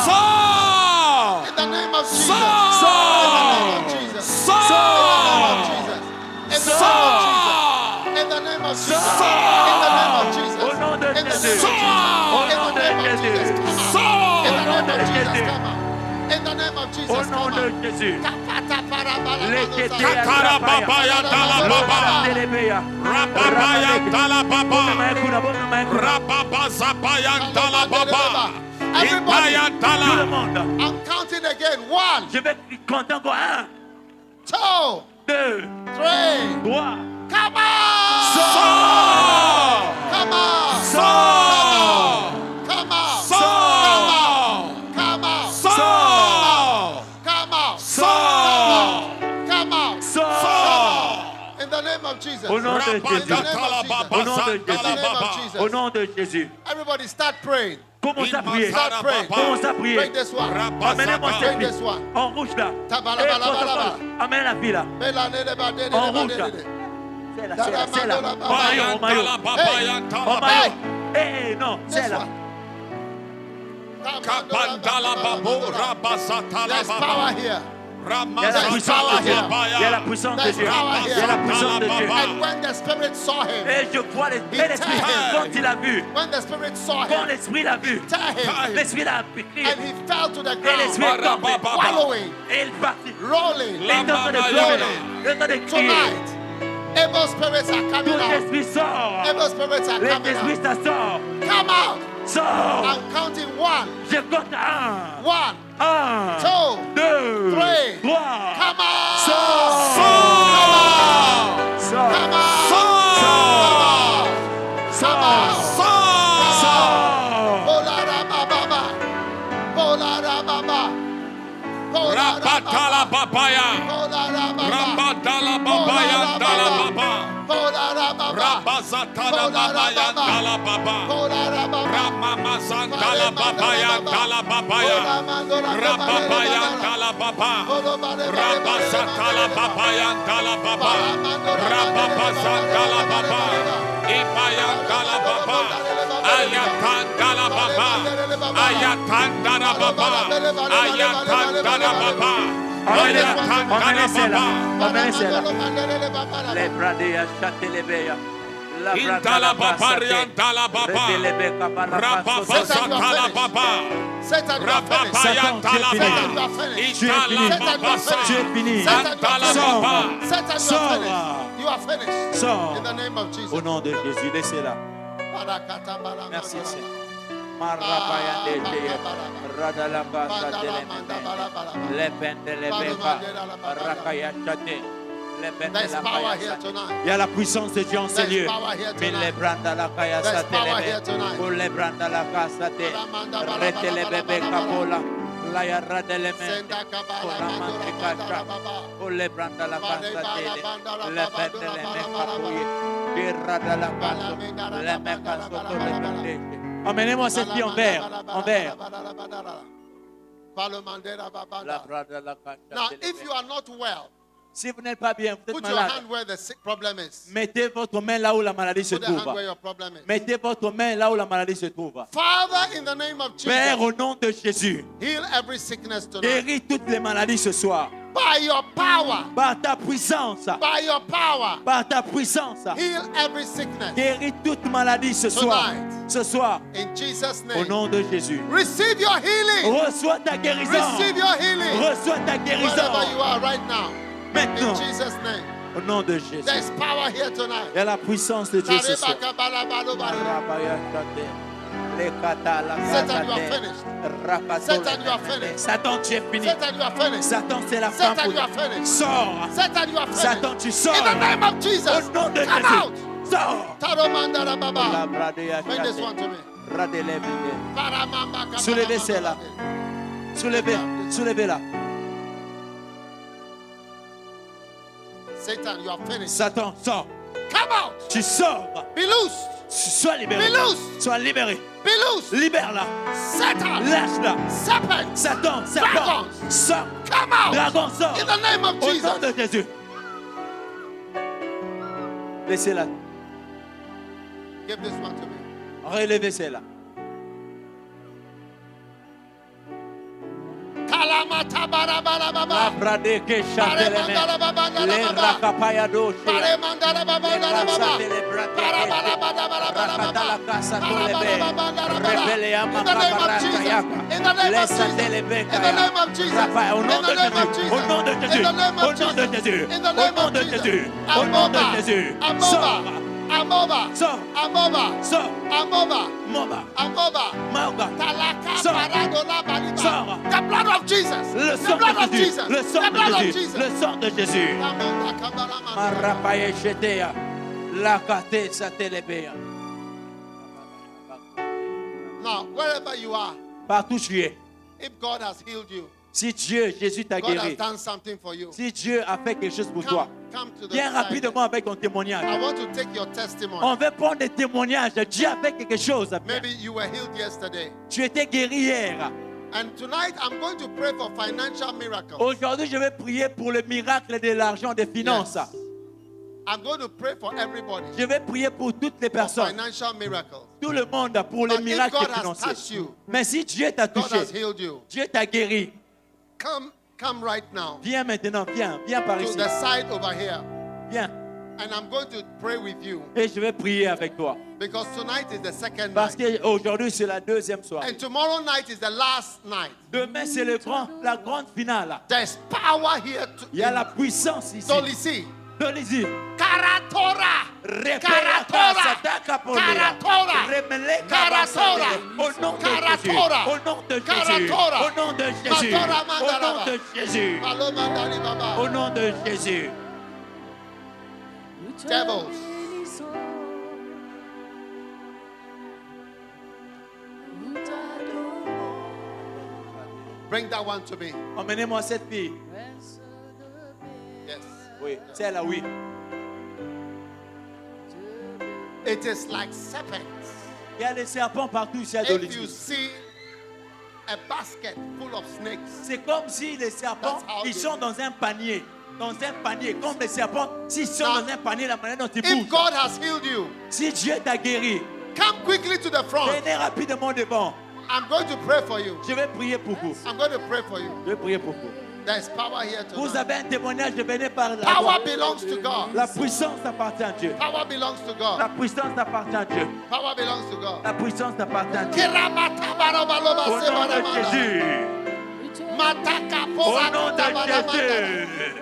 Sors! In the name of Jesus. Sors! In the name of Jesus. Sors! In the name of Jesus. Sors! In the name of Jesus. Au nom de In the name of Jésus. Jesus. Au In nom the de name of Jésus. Jesus. Come out. Sors! In the name of Au nom de Jesus. Jésus. Come out. In the name of Jesus. Au nom Come de out. Jésus. Katara babaya dala baba. Rababaya dala baba. Rababa zabaya dala baba. Ibaya Tout le dala. monde. I'm counting again. 1, Je vais compter encore 1, 2, 2, 3. 3. Come out. Sors! Come out. Sors! Come out. Sors! Come out. Sors! Come out. Sors! Come out. Sors! In the name of Jesus. Au nom de Jésus. Rabakatala baba Au nom de In the zandala name of baba. Jesus. Au nom de Jésus. Everybody start praying. Commence à prier. Start praying. Commence à prier. Pray this one. Amenez-moi Pray cette this fille. one. En rouge là. Tabala, Eh, bala, bala, protocole. bala. Amène la fille là. En rouge là. C'est là, c'est là, c'est là. Au maillot, au maillot. Au maillot. Eh, non, c'est là. Kabandala babo rabasatala There's baba. power here. Il y a la puissance de Dieu. Il y a la puissance de Dieu. Il y a la puissance de Dieu. And when the Spirit saw him, Et je vois l'esprit, quand il a vu, when the Spirit saw quand him, l'esprit l'a vu, l'esprit l'a pris. and he fell to the Et l'esprit ground, est tombé. wallowing, Et il partit. rolling. Il est en train de pleurer. Il est en train de crier. Tonight, evil spirits are Tout coming out. l'esprit sort. Evil spirits are Les coming esprits, out. ça sort. Come out. Sort. I'm counting 1, Je compte 1. 1, 1, 2, 2, 3. 3. Come out. Sort. Sort. Come out. Sort. Come out. Sort. Bolara baba. Bolara baba. Rabatala babaya. Bolara baba. Rabadala babaya dala baba. Bolara baba. Rabazatala babaya dala baba. Bolara baba. Ramamazan dala babaya dala babaya. Rababaya dala baba. Rabazatala babaya dala baba. Rababazan dala baba. Ibaya dala baba. Ayatan dala baba. Ayatan dala baba. Ayatan dala baba. Ayatan dala baba. Les bradéas, châtel les béas. Indala babarian dala baba. Rababa satala baba. Satan, you are finished. Rababayan dala Satan, you baba. are finished. Indala baba. Tu es fini. Andala baba. Satan, you are finished. You are finished. Sors. In the name of Jesus. Au nom de Jésus, laissez-la. Merci Seigneur. There's power here tonight. Il y a la puissance de Dieu en ces lieux. Power here Mais les tonight. brandas la caille There's sa power here télé. tonight. Pour les brandas la casa te. Rete les bébés capola. La yarra de les mains. Pour la mantricacha. Pour les brandas la casa télé. Les bêtes les mains capouillées. Birra de la casa. Les mains casoto les bandés. Emmenez-moi cette fille en verre. En verre. La brada la casa. Now, if you are not well, Si vous n'êtes pas bien, vous êtes put your malade. hand where the sick problem is. Mettez votre main là où la maladie se Put the hand trouve. where your problem is. Mettez votre main là où la maladie se trouve. Father, in the name of Père, Jesus, au nom de Jésus, heal every sickness tonight. guéris toutes les maladies ce soir. By your power, Par ta puissance, by your power, par ta puissance, heal every sickness. guéris toute maladie ce soir. Tonight. Ce soir, In Jesus' au name. nom de Jésus. Receive your healing. Reçois ta guérison. Receive your healing. Reçois ta guérison. Wherever you are right now. In Maintenant, Jesus' name. au nom de Jésus. There's power here tonight. Il y a la puissance de Dieu ce soir. Satan, you are finished. Satan, you are finished. Satan, tu es fini. Satan, you are finished. Satan, c'est la fin Satan, pour you are toi. finished. Sors. Satan, you are finished. Satan, tu sors. In the name of Jesus. Au nom de Come Jésus. out. Sors. Taromandara La Baba. bradea Bring this chate. one to me. Radelebide. Paramamba Soulevez celle-là. Soulevez-la. Satan, you are finished. Satan, sors. Come out. Tu sors. Be loosed. Sois libéré. Be loosed. Sois libéré. Be loosed. Libère-la. Satan. Lâche-la. Serpent. Satan, serpent. Dragons. Sors. Come out. Dragon, sors. In the name of Au nom Jesus. de Jésus. Laissez-la. Give this one to me. Relevez-la. Kalamata barabara baba. Abrade que chante les mains. Les rakapaya doche. Pare mandara baba Les baba. rasate les brate. Parabala baba Rakata la casa con le be. baba. Rebele ama In the name of kabarata Jesus. yaka. In the name of Laissez les Jesus. becs. In the name of Jesus. Raphaël, au nom In de the name of Jésus. Jesus. Au nom de In Jésus. the name Au of nom de Jesus. Jésus. In the Au name nom of de Jesus. Jésus. Au I'm nom de over. Jésus. I'm Sors. over. I'm over. Sors. I'm over. Sors. I'm over. Moba. I'm over. Mauga. Talaka Sors. paradola bariba. Sors. The blood of Jesus. Le The sang blood de of Jésus. Jesus. Le sang The blood de of Jésus. Jesus. Le sang de Jésus. Kamanda kabara manda. Marapaye chetea. La kate satelebea. Now, wherever you are, Partout tu es. if God has healed you, Si Dieu, Jésus t'a God has guéri. done something for you, Si Dieu a fait quelque chose pour toi. come to the Viens side. rapidement avec ton témoignage. I want to take your testimony. On veut prendre des témoignages. Dieu a fait quelque chose. Maybe you were healed yesterday. Tu étais guéri hier. And tonight I'm going to pray for financial miracles. Aujourd'hui, je vais prier pour le miracle de l'argent, des finances. Yes. I'm going to pray for everybody. Je vais prier pour toutes les For personnes. financial miracles. Tout le monde pour les But if miracles God has touched financiers. you, Mais si Dieu t'a God touché, has healed you. Dieu t'a guéri. Come right now Viens maintenant, viens par to ici. the side over here. Viens. And I'm going to pray with you Et je vais prier avec toi. because tonight is the second Parce night. qu'aujourd'hui, c'est la deuxième soirée. And tomorrow night is the last night. Demain, c'est la grande finale. There's power here Il y a la to puissance ici. Dolisi. Donnez-y. Karatora. Karatora. Karatora. Karatora. Au nom de Jésus. Karatora. Au nom de Jésus. Karatora. Au nom de Jésus. Matora Au nom Mandaraba. de Jésus. Paloma Dali Baba. Au nom de Jésus. Devils. Bring that one to me. Emmenez-moi cette fille. Yes. Oui, celle-là, oui. It is like serpents. Il y a des serpents partout ici à If you Dolisie. see a basket full of snakes, C'est comme si les serpents, That's how ils they- sont dans un panier. Dans un panier. Comme les serpents, s'ils sont Now, dans un panier, la manière dont ils if bougent. God has healed you, Si Dieu t'a guéri, come quickly to the front. venez rapidement devant. I'm going to pray for you. Je vais prier pour vous. I'm going to pray for you. Je vais prier pour vous. There's power here Vous tonight. avez un témoignage, venez par là. Power belongs to God. La puissance appartient à Dieu. Power belongs to God. La puissance appartient à Dieu. Power belongs to God. La puissance appartient à Dieu. Kiramata barabaloba Au nom de sebaramanda. Jésus. Mataka Au nom porata de baramanda. Jésus.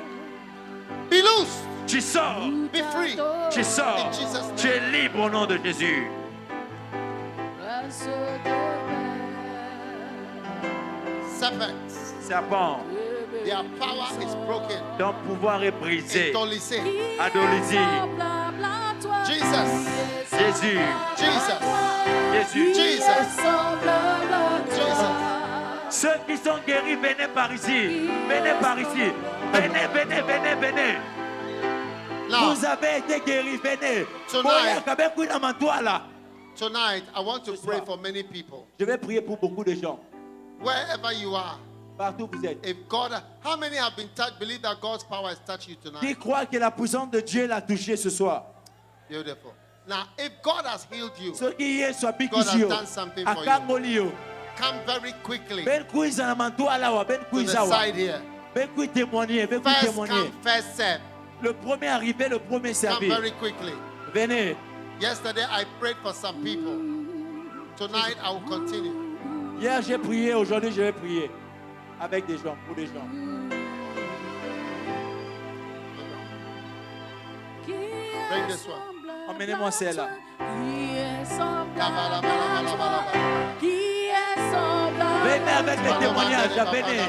Be loose. Tu sors. Be free. Tu sors. In Jesus' name. Tu es libre au nom de Jésus. Serpents. Serpent, Their power is broken. ton pouvoir est brisé. In Tolisi. Adolisie. Jesus. Jésus. Jesus. Jésus. Jesus. Jesus. Ceux qui sont guéris, venez par ici. Venez par ici. Venez, venez, venez, venez. Now, Vous avez été guéris, venez. Tonight. Tonight, I want to pray for many people. je vais prier pour beaucoup de gens. Wherever you are, Partout où vous êtes. if God, how many have been touched, believe that God's power has touched you Qui tonight? croient que la puissance de Dieu l'a touché ce soir? Beautiful. Now, if God has healed you, Ceux qui y sont God has done something for you. Akangolio. come very quickly Ben quiz en amantoa là, ben to quiz the awa. side here. Ben quiz témoigner, ben quiz First témoigner. come, first serve. Le premier arrivé, le premier Come servi. very quickly. Venez. Yesterday I prayed for some people. Tonight I will continue. Hier j'ai prié, aujourd'hui je vais prier. Avec des gens, pour des gens. Bring this one. Emmenez-moi celle-là. Venez avec les témoignages, venez.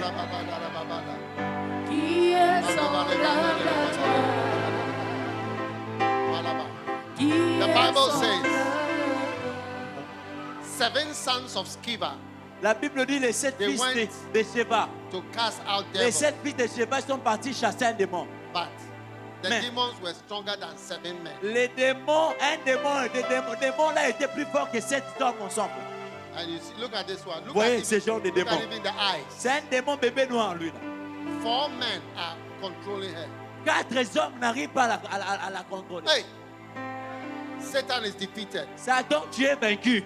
The Bible says 7 sons of Sceva La Bible dit les 7 fils de Sheba. To cast out Les devils. 7 fils de Sheba sont partis chasser un démon. But the Mais- demons were stronger than 7 men. Les démons, un démon là était plus fort que 7 hommes ensemble. And you see, look at this one. Look Voyez at ce genre de look at démon. even the eyes. C'est un démon bébé noir lui là. 4 men are controlling her. 4 hommes n'arrivent pas à la contrôler. Hey, Satan is defeated. Satan, tu es vaincu.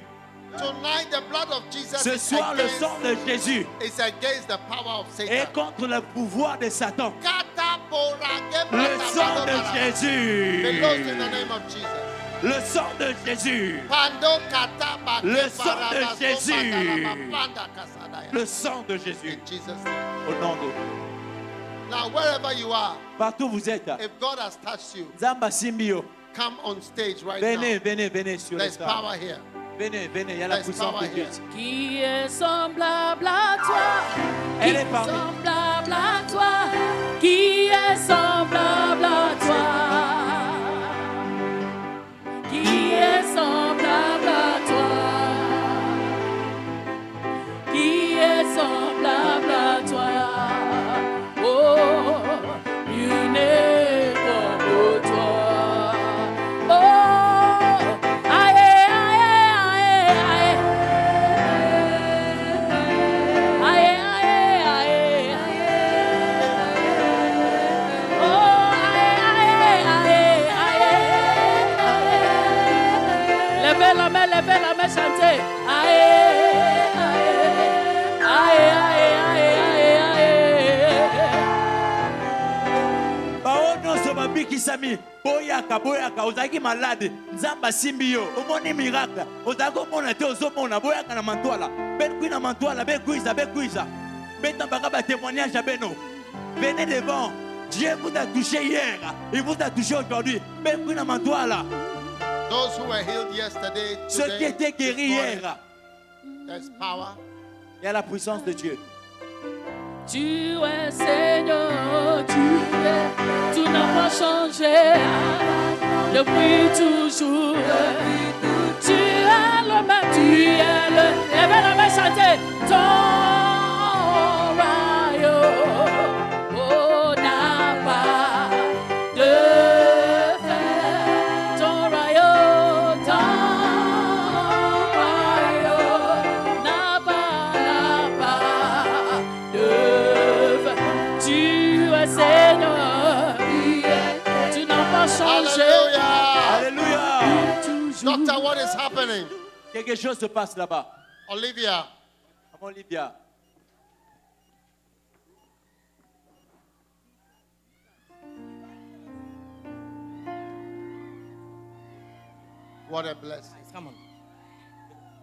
Tonight, the blood of Jesus Ce soir, le sang de Jésus is against the power of Satan. est contre le pouvoir de Satan. Le Le sang de Jésus. Belongs in the name of Jesus. Le sang de Jésus. Le sang de Jésus. Le sang de Jésus. In Jesus' name. Au nom de Now, wherever you are, partout où vous êtes, if God has touched you, Zamba Simbio, come on stage right venez, now. venez, venez sur le There's stade. power here. Venez, venez, il y a la There's puissance power de Dieu. here. Qui est semblable à toi? Elle Qui est est parmi. semblable à toi? Qui est semblable à toi? Qui est semblable à toi? Qui est semblable à toi? Oh, nul n'est comme toi. Oh, aïe, aïe, aïe, aïe. Aïe, aïe, aïe, aïe. Oh, aïe, aïe, aïe, aïe. Levez la main, chantez. Aïe, aïe, aïe, aïe, aïe, aïe. Bao nyonso babikisami boyaka ozalaki malade nzambe asimbi yo omoni miracle ozalaki omona te ozomona boyaka na mantwala bekwi na mantwala bekwiza betambaka batémoignage ya beno. Venez devant. Dieu vous a touché hier, il vous a touché aujourd'hui. Bekwi na mantwala. Those who were healed yesterday, Ceux qui today, étaient guéris this morning, hier, there's power. il y a la puissance de Dieu. Tu es Seigneur, tu n'as pas changé depuis toujours. Tu es le même, tu es le. Levez la main, chantez. Ton royaume, oh, n'a pas de fin. Ton royaume n'a pas de fin. Tu es Seigneur, tu n'as pas changé. Hallelujah. Alléluia. Toujours. Doctor, what is happening? Quelque chose se passe là-bas. Olivia, Maman Olivia. what a blessing. Come on.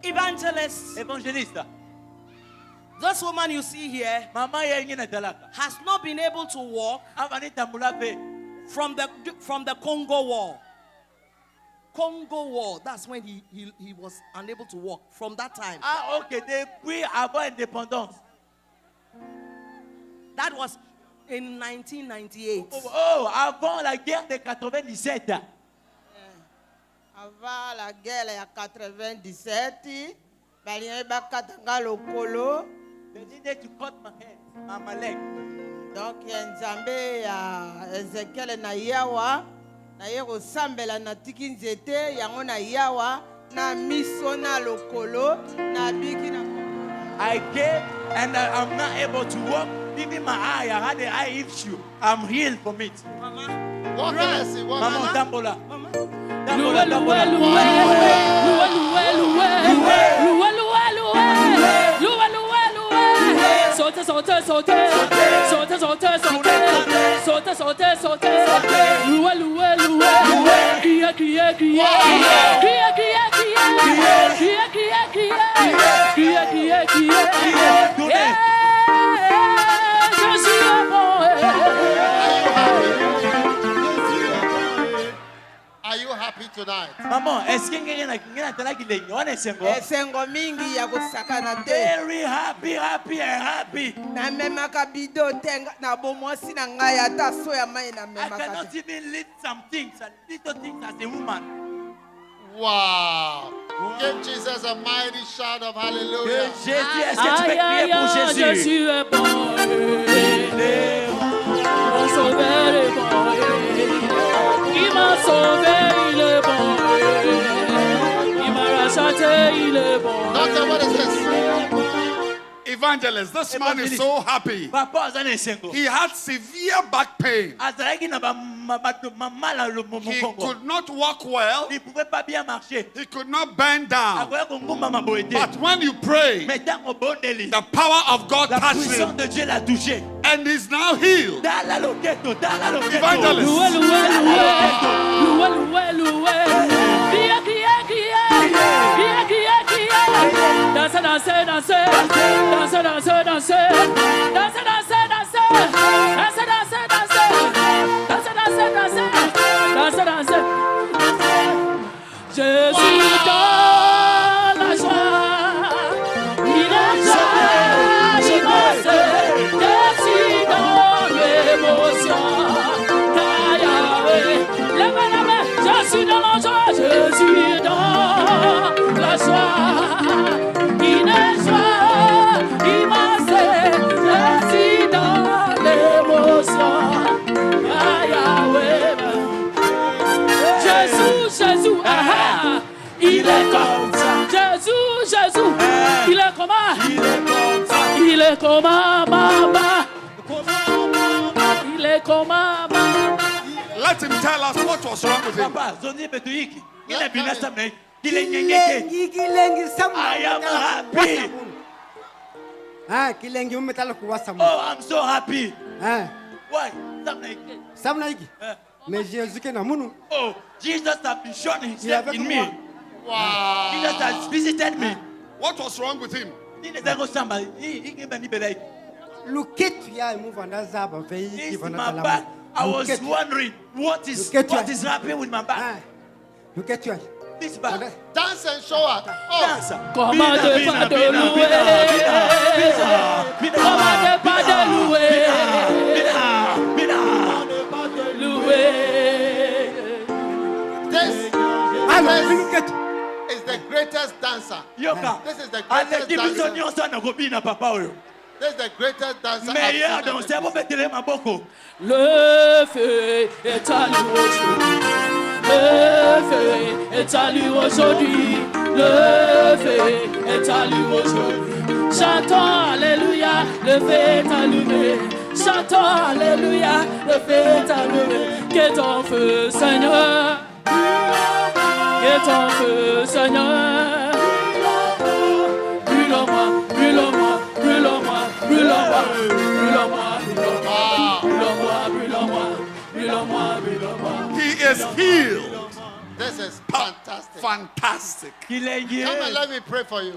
Evangelist, Évangéliste. this woman you see here Maman yengi na talaka. has not been able to walk Avani tambula pe. from the Congo War. Congo War, that's when he was unable to walk from that time. Ah ok, depuis avant indépendance. That was in 1998. Oh, avant la guerre de 97. Avant la guerre ya 97, balien bakatanga lokolo. They needed to cut my head, my leg. Donc nzambe ya Ezekiel na yawa, na ye kosambela na tiki nzete yango na yawa, na miso na lokolo, na biki na. I came and I'm not able to walk. Even my eye, I had an eye issue. I'm healed from it. What can I see? What can Maman I tambola. Loué, loué, loué, loué, loué, loué, loué, loué, loué. Sautez, sautez, sautez, sautez, sautez, sautez, sautez, sautez, sautez. Loué, loué, loué, criez, criez, criez, criez, criez, criez, criez, criez, criez, criez, criez. Je suis bon. Are you happy tonight? Maman, est-ce que ngena talaki lengi? Wana esengo. Esengo mingi ya kosakana te. Very happy, happy, and happy. Na memaka bido tenga na bomwasi na ngai ata so ya mai na I memaka cannot te. even lift some things, little things as a woman. Wow. Give Jesus a mighty shout of hallelujah. Jésus, est-ce que tu peux crier pour Jésus? Jésus est bon. Mon sauveur est bon. Il m'a sauvé, il est bon. Il m'a racheté, il est bon. Doctor, what is this? Evangelist, this man is so happy. He had severe back pain. He could not walk well. He could not bend down. But when you pray, the power of God touched him. And he's now healed. Evangelist. Danser, danser, danser, danser, danser, danser, danser, danser, danser, danser, danser, danser, danser, danser, danser, danser. Jésus dans la joie, il est joie, il je suis dans l'émotion. Lève la main, je suis dans la joie, je suis dans la joie. Il est comme ça. Jésus, Jésus. Il est comment? Il est comment, maman? Il est comment, maman? Let him tell us what was wrong with him. I am happy. Oh, I'm so happy. Why? Oh, Jesus has been shown himself in me. Wow. Jesus has visited me. What was wrong with him? It's my back. I was wondering what is happening with my back. This back. Dance and show up. Dance. Comment ne pas de louer? Comment ne pas de louer? This is the greatest dancer. This is the greatest dancer. This is the greatest dancer. Le feu est allumé aujourd'hui. Le feu est allumé aujourd'hui. Le feu est allumé aujourd'hui. Chantons Alléluia, le feu est allumé. Chantons Alléluia, le feu est allumé. Que ton feu, Seigneur. Que ton feu, Seigneur. Brûle-moi, brûle-moi, brûle-moi, brûle-moi, brûle-moi, brûle-moi, brûle-moi. He is healed. This is fantastic. Fantastic. Come and let me pray for you.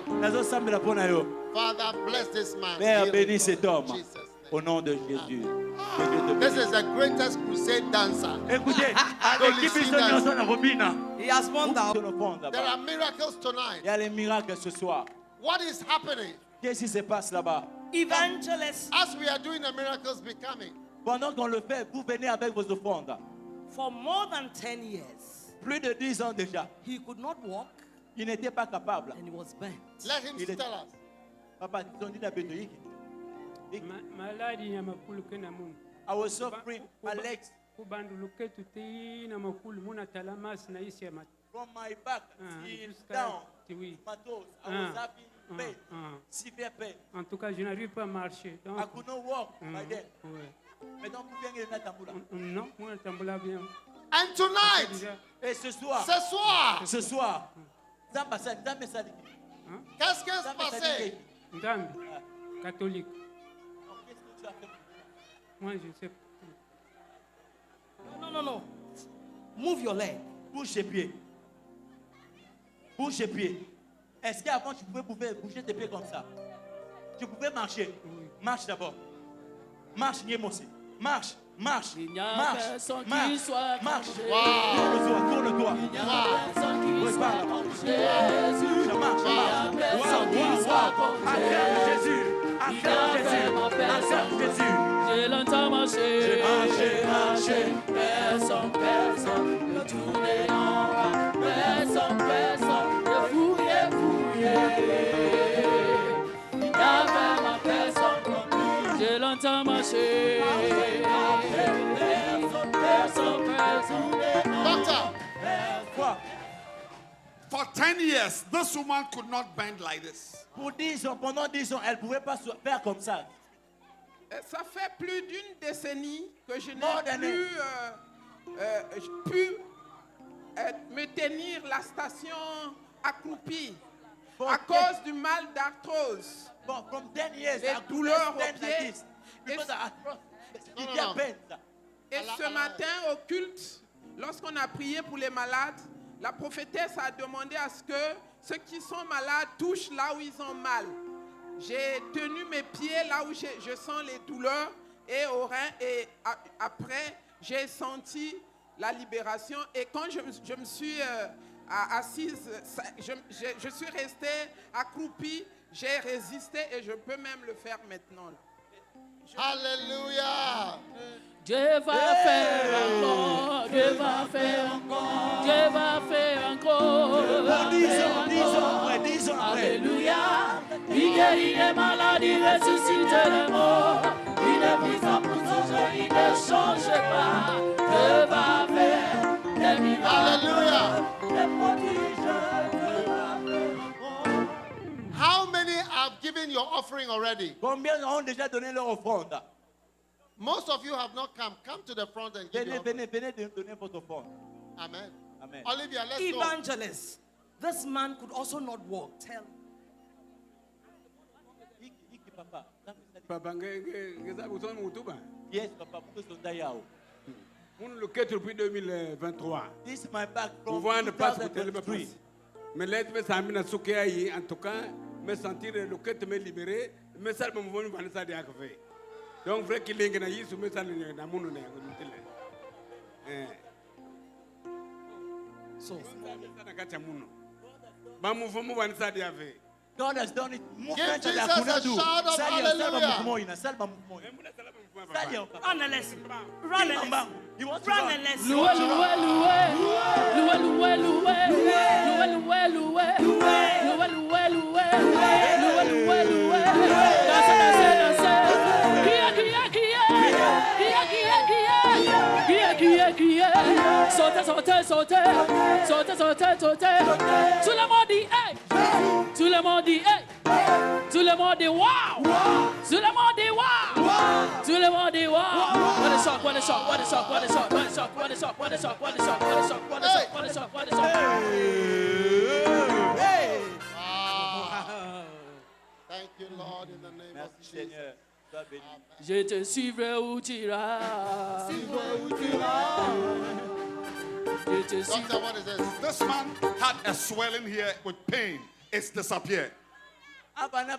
Father, bless this man. Père, Heal bénis him, cet Lord, homme. in Jesus' name. Au nom de Jésus. This is the greatest crusade dancer. Écoutez, He has won that. There are miracles tonight. Il y a les miracles ce soir. What is happening? Qu'est-ce qui se passe là-bas? Evangelist, As we are doing the miracles becoming, Pendant qu'on le fait, vous venez avec vos offrandes. for more than 10 years, Plus de 10 ans déjà, he could not walk il n'était pas capable. and he was bent. let him Il est- tell us. Papa, tu dit la bénédiction. maladi ya makulu ke na munu I was suffering my legs kubanduluke tuti na makulu muna talamas na isi ya from my back till jusqu'à down. oui. My toes. I was having pain, severe pain. En tout cas, je n'arrive pas à marcher. Donc, I could not walk by then. ouais. Maintenant, vous venez de Natambula. Non, moi, tambula bien. And tonight, Déjà, Et ce soir, ce soir, Zamba Sadiki. qu'est-ce qui se Zamba passe? Sadiki. Ndambi, catholique. Qu'est-ce que tu as fait? Moi, je sais pas. No. Move your leg. Bouge tes pieds. Bouge tes pieds. Est-ce qu'avant tu pouvais bouger tes pieds comme ça? Tu pouvais marcher. Marche d'abord. Marche, Niémossi. Marche. Il n'y a Marche. personne qui Marche. soit Marche. comme Wow. Tourne-toi. Il n'y a personne qui Oui, soit parle. comme Jésus. Marche. Il n'y a personne qui soit comme Acclame Jésus. Jésus. Il n'y a Acclame Jésus. vraiment personne. Acclame Jésus. J'ai longtemps marché. J'ai marché. Personne, de tous les noms. Personne, 10 years, this woman could not bend like this. Pour 10 ans, pendant 10 ans, elle ne pouvait pas se faire comme ça. Ça fait plus d'une décennie que je n'ai plus pu me tenir la station accroupie à cause du mal d'arthrose. Bon, comme 10 years, les douleurs aux pieds. Et ce matin au culte, lorsqu'on a prié pour les malades, la prophétesse a demandé à ce que ceux qui sont malades touchent là où ils ont mal. J'ai tenu mes pieds là où je sens les douleurs et au rein, et après j'ai senti la libération. Et quand je me suis assise, je suis restée accroupie, j'ai résisté et je peux même le faire maintenant. Alléluia. Dieu va faire encore, Dieu va faire encore, Dieu va faire encore. 10 ans après. Alléluia. Il guérit les malades, il ressuscite les morts. Il est puissant pour changer, il ne change pas. Dieu va faire des miracles. Alléluia. Des prodiges, Dieu va faire encore. How many have given your offering already? Combien ont déjà donné leur offrande? Most of you have not come. Come to the front and give your offering. Venez donner votre offrande. Amen. Amen. Olivia, let's go. Evangelist, this man could also not walk. Tell Papa, Yes, papa, pourquoi sont d'ailleurs? on le quitte depuis 2023. This is my back Vous from voyez ne pas ce que 2023. mais l'aide me s'amène à Sokéaï, en tout cas, me sentir le quitte me libérer, me salve mon voix, me ça déactivé. Donc, vrai qu'il est gagné, me salve dans mon nom. so. God has done it. Give Jesus a shout of hallelujah. Run and listen. Run and listen. He wants to Run run. and listen. Loué, loué, loué. Loué, loué, loué. Loué, loué, loué. Loué, loué, loué. Loué, loué, loué. Dansez, dansez, dansez. Qui est. Sautez, sautez, sautez. Sautez, sautez, sautez. Tout le monde dit hey. Tout le monde dit hey. Tout le monde dit wow. Tout le monde dit wow. Tout le monde dit wow. What a shock, what a shock, what a shock, what a shock, what a shock, what a shock, what a shock, what a shock, what a shock, what a shock, what a shock, what a shock. Hey. Wow. Thank you, Lord, in the name of Jesus. Seigneur. Je te suivrai où tu iras. Je te suivrai. Doctor, what is this? This man had a swelling here with pain. It's disappeared. Tata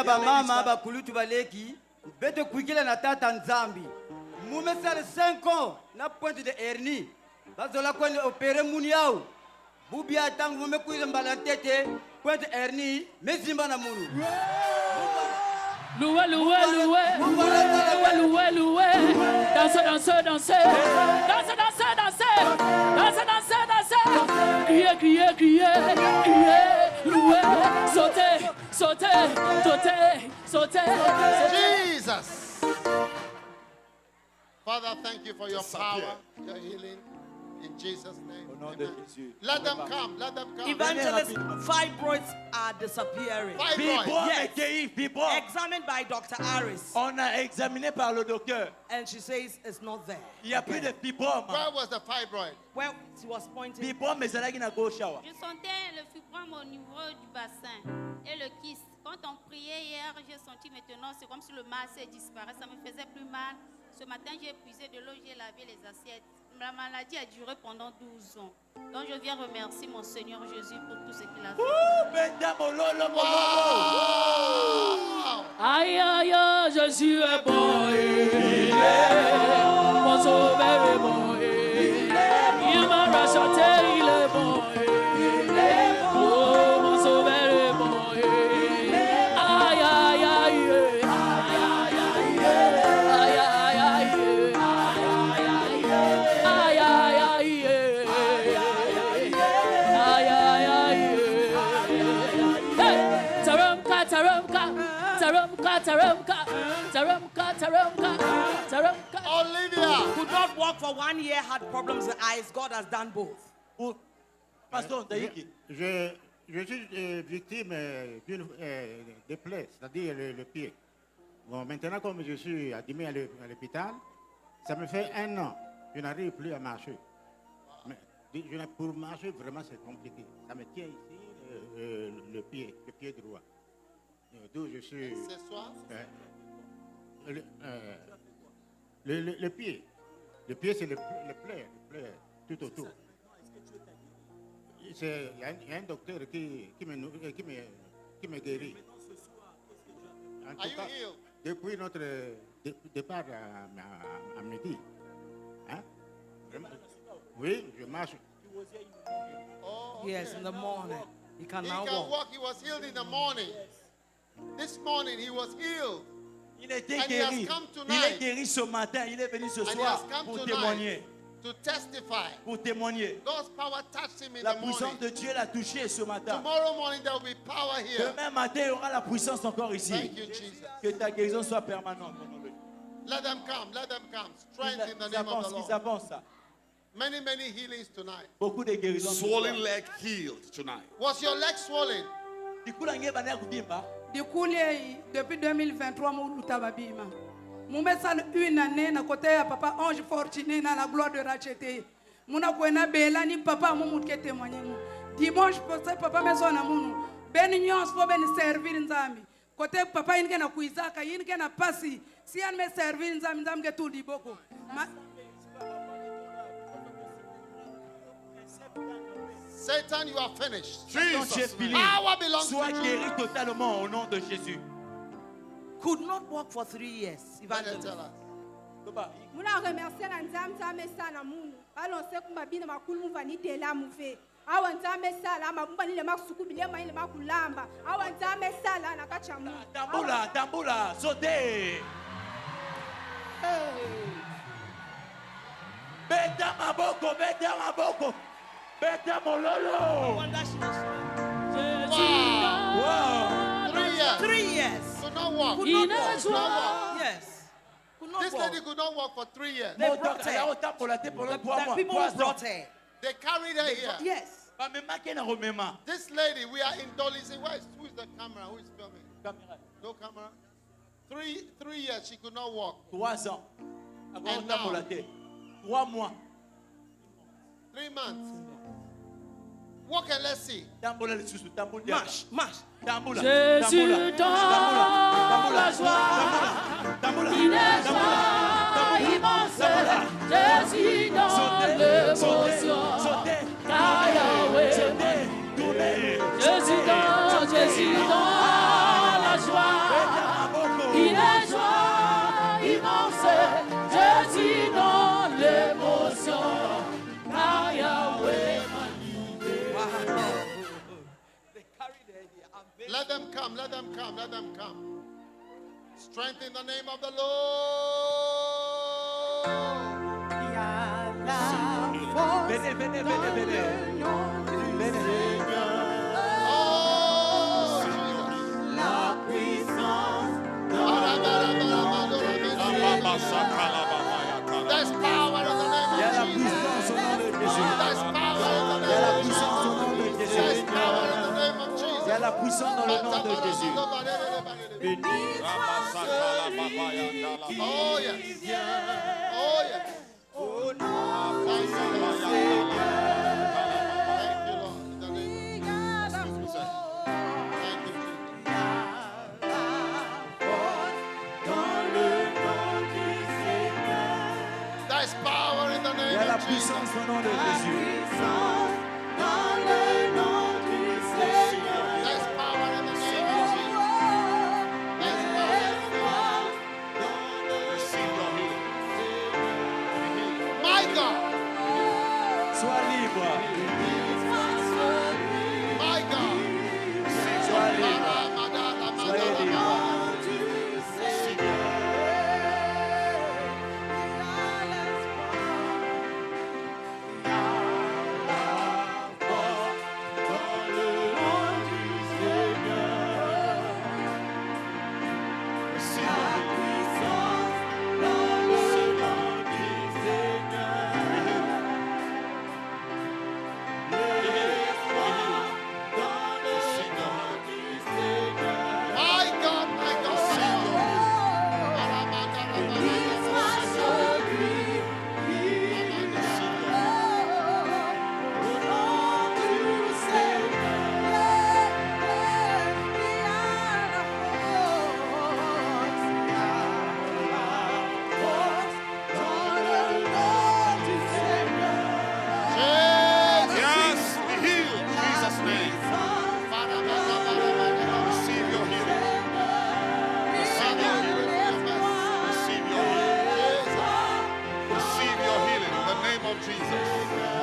ba mama ba kulutu baleki beto kuikila na tata nzambi mume sale 5 ans na pointe de hernie bazola kwende opérer muni yao bubia tangu mume kuile mbala tete pointe hernie mezimba na munu Loué, loué, loué. Loué, loué, loué. Dansez, dansez, dansez. Dansez, dansez, dansez. Dansez, dansez, dansez. Criez, criez, criez. Criez, loué. Sautez, sautez, sautez, sautez. Jesus. Father, thank you for your power, your healing. In Jesus' name. Amen. Let them come. Let them come. Evangelist, fibroids are disappearing. Fibroids. Yes. Examined by Dr. Harris. On a examiné par le docteur. And she says it's not there. Il y a plus de fibromes. Where was the fibroid? Well, she was pointing. Fibromes, mais c'est là qu'il y a gauche. Je sentais le fibrome au niveau du bassin et le kyste. Quand on priait hier, j'ai senti maintenant, c'est comme si le mal s'est disparu. Ça me faisait plus mal. Ce matin, j'ai puisé de l'eau, j'ai lavé les assiettes. La maladie a duré pendant 12 ans. Donc je viens remercier mon Seigneur Jésus pour tout ce qu'il a fait. Aïe, aïe, aïe, Jésus est bon. Il est mon sauveur est bon. Il m'a racheté, il est bon. Oh, mon sauveur est bon. Aïe, aïe, aïe. Olivia Could not walk for 1 year, had problems with eyes. God has done both. Pasteur Daïki. Je suis victime de plaies, c'est-à-dire le pied. Bon, maintenant, comme je suis admis à l'hôpital, ça me fait 1 an. Je n'arrive plus à marcher. Mais, pour marcher, vraiment, c'est compliqué. Ça me tient ici, le pied droit. D'où je suis. Ce soir? Le pied. Le pied, c'est le plaies tout autour. Il y a un docteur qui me guérit. En tout cas, depuis notre départ à midi. Hein? Oui, je marche. Oh, Yes, in the morning. He can He now can walk. walk. He was healed in the morning. This morning he was healed. Il était And he has guéri. come Il est tonight. guéri ce matin. Il est venu ce And he soir has come pour tonight témoigner. to testify. Pour témoigner. God's power touched him in La the puissance morning. de Dieu l'a touché ce matin. Tomorrow morning there will be power here. Demain matin, il y aura la puissance encore ici. Thank you, Jesus. Que ta guérison soit permanente. Let them come. Let them come. Strength in the Ils name of the avancent, Lord. ils avancent. Many, many healings tonight. Beaucoup de guérisons. Swollen leg healed tonight. Was your leg swollen? Dikule depuis 2023 muluta babima. Mumesal une année na côté ya papa Ange Fortuné na la gloire de racheter. Muna kwena bela ni papa mumu ke témoigner mu. Dimanche passé papa maison na munu. Ben nyons fo ben servir nzambi. Côté papa inge na kuizaka inge na pasi. Si an me servir nzambi nzambi ke tout liboko. Satan, you are finished. Jesus. Power belongs Sois to guéri you. totalement au nom de Jésus. Could not walk for 3 years. Evangelist. Muna remercier na nzambe nzambe sana munu. Balonse kumba bina makulu mvani tela muve. Awa nzambe sala mabumba nile makusuku bile ma ile makulamba. Awa nzambe sala na kacha mu. Tambula, tambula, sauter. Beta maboko, beta maboko. Beta mololo. Wow. 3 years. 3 years. Could not walk. Could not walk. Could not walk. Yes. Could not This walk. lady could not walk for 3 years. They brought her. The people brought her. They carried her here. Yes. This lady, we are in Dolly's. Who is the camera? Who is filming? No camera. 3 years she could not walk. 3 ans. And now, 3 mois. 3 months. Walk and let's see. Marche, marche. Jésus dans la joie, il est joie immense. Jésus dans l'émotion, car Yahweh. Jésus dans la joie, il est joie immense. Jésus dans l'émotion, car Yahweh. Let them come, let them come, let them come. Strength in the name of the Lord. Venez, venez, venez, venez. Oh, Jesus. La puissance. There's power in the name of Jesus. There's power in the name of Jesus. There's power in the name of Jesus. Il y a la puissance dans le nom de Jésus. Oh yes. Oh yes. Oh no. Thank you, Lord. In the name of Jesus. Thank you, Jesus. There's power in the name Il y a la of Jesus. puissance au nom de Jésus. Sois libre. My God. Sois libre. Soyez libre. of Jesus.